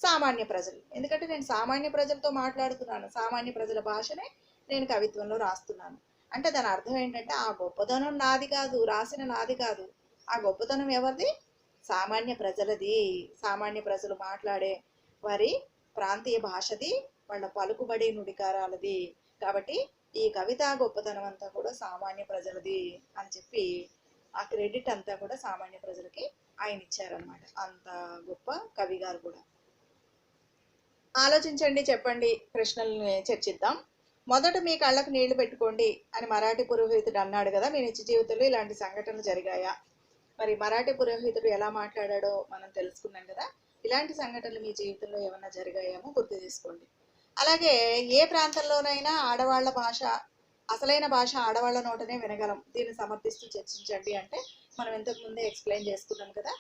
సామాన్య ప్రజలు. ఎందుకంటే నేను సామాన్య ప్రజలతో మాట్లాడుతున్నాను, సామాన్య ప్రజల భాషనే నేను కవిత్వంలో రాస్తున్నాను. అంటే దాని అర్థం ఏంటంటే ఆ గొప్పతనం నాది కాదు, రాసిన నాది కాదు, ఆ గొప్పతనం ఎవరిది, సామాన్య ప్రజలది. సామాన్య ప్రజలు మాట్లాడే వారి ప్రాంతీయ భాషది, వాళ్ళ పలుకుబడి నుడికారాలది. కాబట్టి ఈ కవిత గొప్పతనం అంతా కూడా సామాన్య ప్రజలది అని చెప్పి ఆ క్రెడిట్ అంతా కూడా సామాన్య ప్రజలకి ఆయన ఇచ్చారనమాట. అంత గొప్ప కవి గారు కూడా. ఆలోచించండి, చెప్పండి, ప్రశ్నల్ని చర్చిద్దాం. మొదట మీ కళ్ళకు నీళ్లు పెట్టుకోండి అని మరాఠీ పురోహితుడు అన్నాడు కదా, మీ నిత్య జీవితంలో ఇలాంటి సంఘటనలు జరిగాయా? మరి మరాఠీ పురోహితుడు ఎలా మాట్లాడాడో మనం తెలుసుకున్నాం కదా. ఇలాంటి సంఘటనలు మీ జీవితంలో ఏమన్నా జరిగాయేమో గుర్తు చేసుకోండి. అలాగే ఏ ప్రాంతంలోనైనా ఆడవాళ్ల భాష, అసలైన భాష ఆడవాళ్ల నోటనే వినగలం, దీన్ని సమర్థిస్తూ చర్చించండి అంటే మనం ఇంతకు ముందే ఎక్స్ప్లెయిన్ చేసుకున్నాం కదా.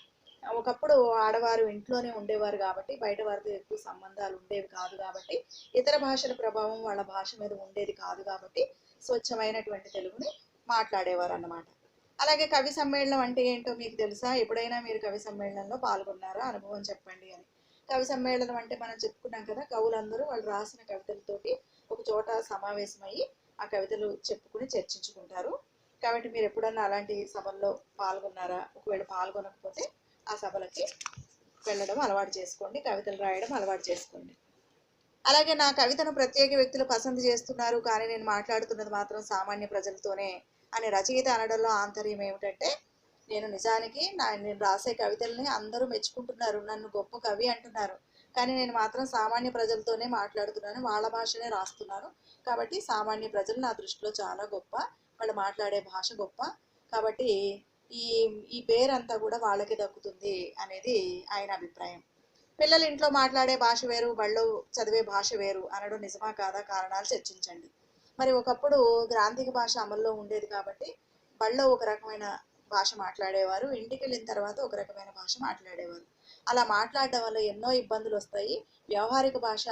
ఒకప్పుడు ఆడవారు ఇంట్లోనే ఉండేవారు కాబట్టి బయట వారితో ఎక్కువ సంబంధాలు ఉండేవి కాదు కాబట్టి, ఇతర భాషల ప్రభావం వాళ్ళ భాష మీద ఉండేది కాదు కాబట్టి స్వచ్ఛమైనటువంటి తెలుగుని మాట్లాడేవారు అన్నమాట. అలాగే కవి సమ్మేళనం అంటే ఏంటో మీకు తెలుసా? ఎప్పుడైనా మీరు కవి సమ్మేళనంలో పాల్గొన్నారా? అనుభవం చెప్పండి అని. కవి సమ్మేళనం అంటే మనం చెప్పుకున్నాం కదా, కవులందరూ వాళ్ళు రాసిన కవితలతోటి ఒక చోట సమావేశమయ్యి ఆ కవితలు చెప్పుకుని చర్చించుకుంటారు. కాబట్టి మీరు ఎప్పుడన్నా అలాంటి సభల్లో పాల్గొన్నారా? ఒకవేళ పాల్గొనకపోతే ఆ సభలకి వెళ్ళడం అలవాటు చేసుకోండి, కవితలు రాయడం అలవాటు చేసుకోండి. అలాగే నా కవితను ప్రత్యేక వ్యక్తులు పసందు చేస్తున్నారు, కానీ నేను మాట్లాడుతున్నది మాత్రం సామాన్య ప్రజలతోనే అని రచయిత అనడంలో ఆంతర్యం ఏమిటంటే, నేను నిజానికి నేను రాసే కవితల్ని అందరూ మెచ్చుకుంటున్నారు, నన్ను గొప్ప కవి అంటున్నారు, కానీ నేను మాత్రం సామాన్య ప్రజలతోనే మాట్లాడుతున్నాను, వాళ్ళ భాషనే రాస్తున్నాను. కాబట్టి సామాన్య ప్రజలు నా దృష్టిలో చాలా గొప్ప, వాళ్ళు మాట్లాడే భాష గొప్ప. కాబట్టి ఈ ఈ పేరంతా కూడా వాళ్ళకి దక్కుతుంది అనేది ఆయన అభిప్రాయం. పిల్లలు ఇంట్లో మాట్లాడే భాష వేరు, బళ్ళు చదివే భాష వేరు అనడం నిజమా కాదా, కారణాలు చర్చించండి. మరి ఒకప్పుడు గ్రాంధిక భాష అమల్లో ఉండేది కాబట్టి బళ్ళో ఒక రకమైన భాష మాట్లాడేవారు, ఇంటికి వెళ్ళిన తర్వాత ఒక రకమైన భాష మాట్లాడేవారు. అలా మాట్లాడడం వల్ల ఎన్నో ఇబ్బందులు వస్తాయి. వ్యవహారిక భాష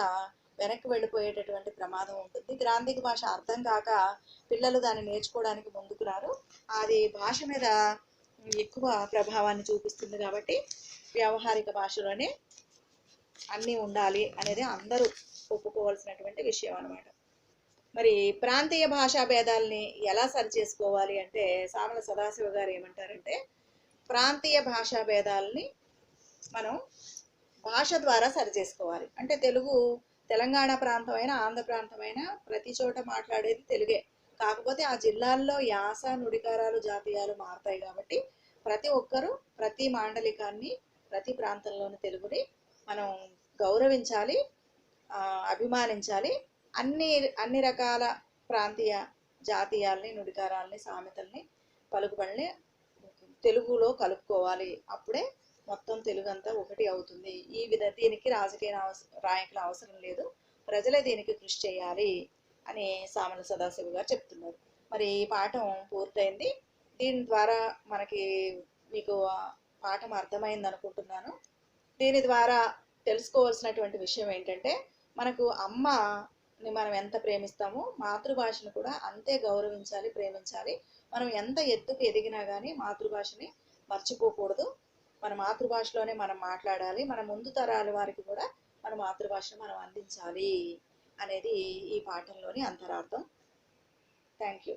వెనక్కి వెళ్ళిపోయేటటువంటి ప్రమాదం ఉంటుంది. గ్రాంధిక భాష అర్థం కాక పిల్లలు దాన్ని నేర్చుకోవడానికి ముందుకు రారు. అది భాష మీద ఎక్కువ ప్రభావాన్ని చూపిస్తుంది. కాబట్టి వ్యవహారిక భాషలోనే అన్నీ ఉండాలి అనేది అందరూ ఒప్పుకోవాల్సినటువంటి విషయం అన్నమాట. మరి ప్రాంతీయ భాషా భేదాలని ఎలా సరి చేసుకోవాలి అంటే సామల సదాశివ గారు ఏమంటారంటే, ప్రాంతీయ భాషా భేదాలని మనం భాష ద్వారా సరి చేసుకోవాలి. అంటే తెలంగాణ ప్రాంతమైన, ఆంధ్ర ప్రాంతమైన ప్రతి చోట మాట్లాడేది తెలుగే. కాకపోతే ఆ జిల్లాల్లో యాస, నుడికారాలు, జాతీయాలు మారుతాయి. కాబట్టి ప్రతి ఒక్కరూ ప్రతి మాండలికాన్ని, ప్రతి ప్రాంతంలోని తెలుగుని మనం గౌరవించాలి, అభిమానించాలి. అన్ని అన్ని రకాల ప్రాంతీయ జాతీయాల్ని, నుడికారాల్ని, సామెతల్ని, పలుకుబడిని తెలుగులో కలుపుకోవాలి. అప్పుడే మొత్తం తెలుగు అంతా ఒకటి అవుతుంది. దీనికి రాజకీయ నాయకుల అవసరం లేదు, ప్రజలే దీనికి కృషి చేయాలి అని సామల సదాశివ గారు చెప్తున్నారు. మరి ఈ పాఠం పూర్తయింది. దీని ద్వారా మీకు పాఠం అర్థమైంది అనుకుంటున్నాను. దీని ద్వారా తెలుసుకోవాల్సినటువంటి విషయం ఏంటంటే, మనకు అమ్మని మనం ఎంత ప్రేమిస్తామో మాతృభాషను కూడా అంతే గౌరవించాలి, ప్రేమించాలి. మనం ఎంత ఎత్తుకు ఎదిగినా కానీ మాతృభాషని మర్చిపోకూడదు. మన మాతృభాషలోనే మనం మాట్లాడాలి. మన ముందు తరాల వారికి కూడా మన మాతృభాషను మనం అందించాలి అనేది ఈ పాఠంలోని అంతరార్థం. Thank you.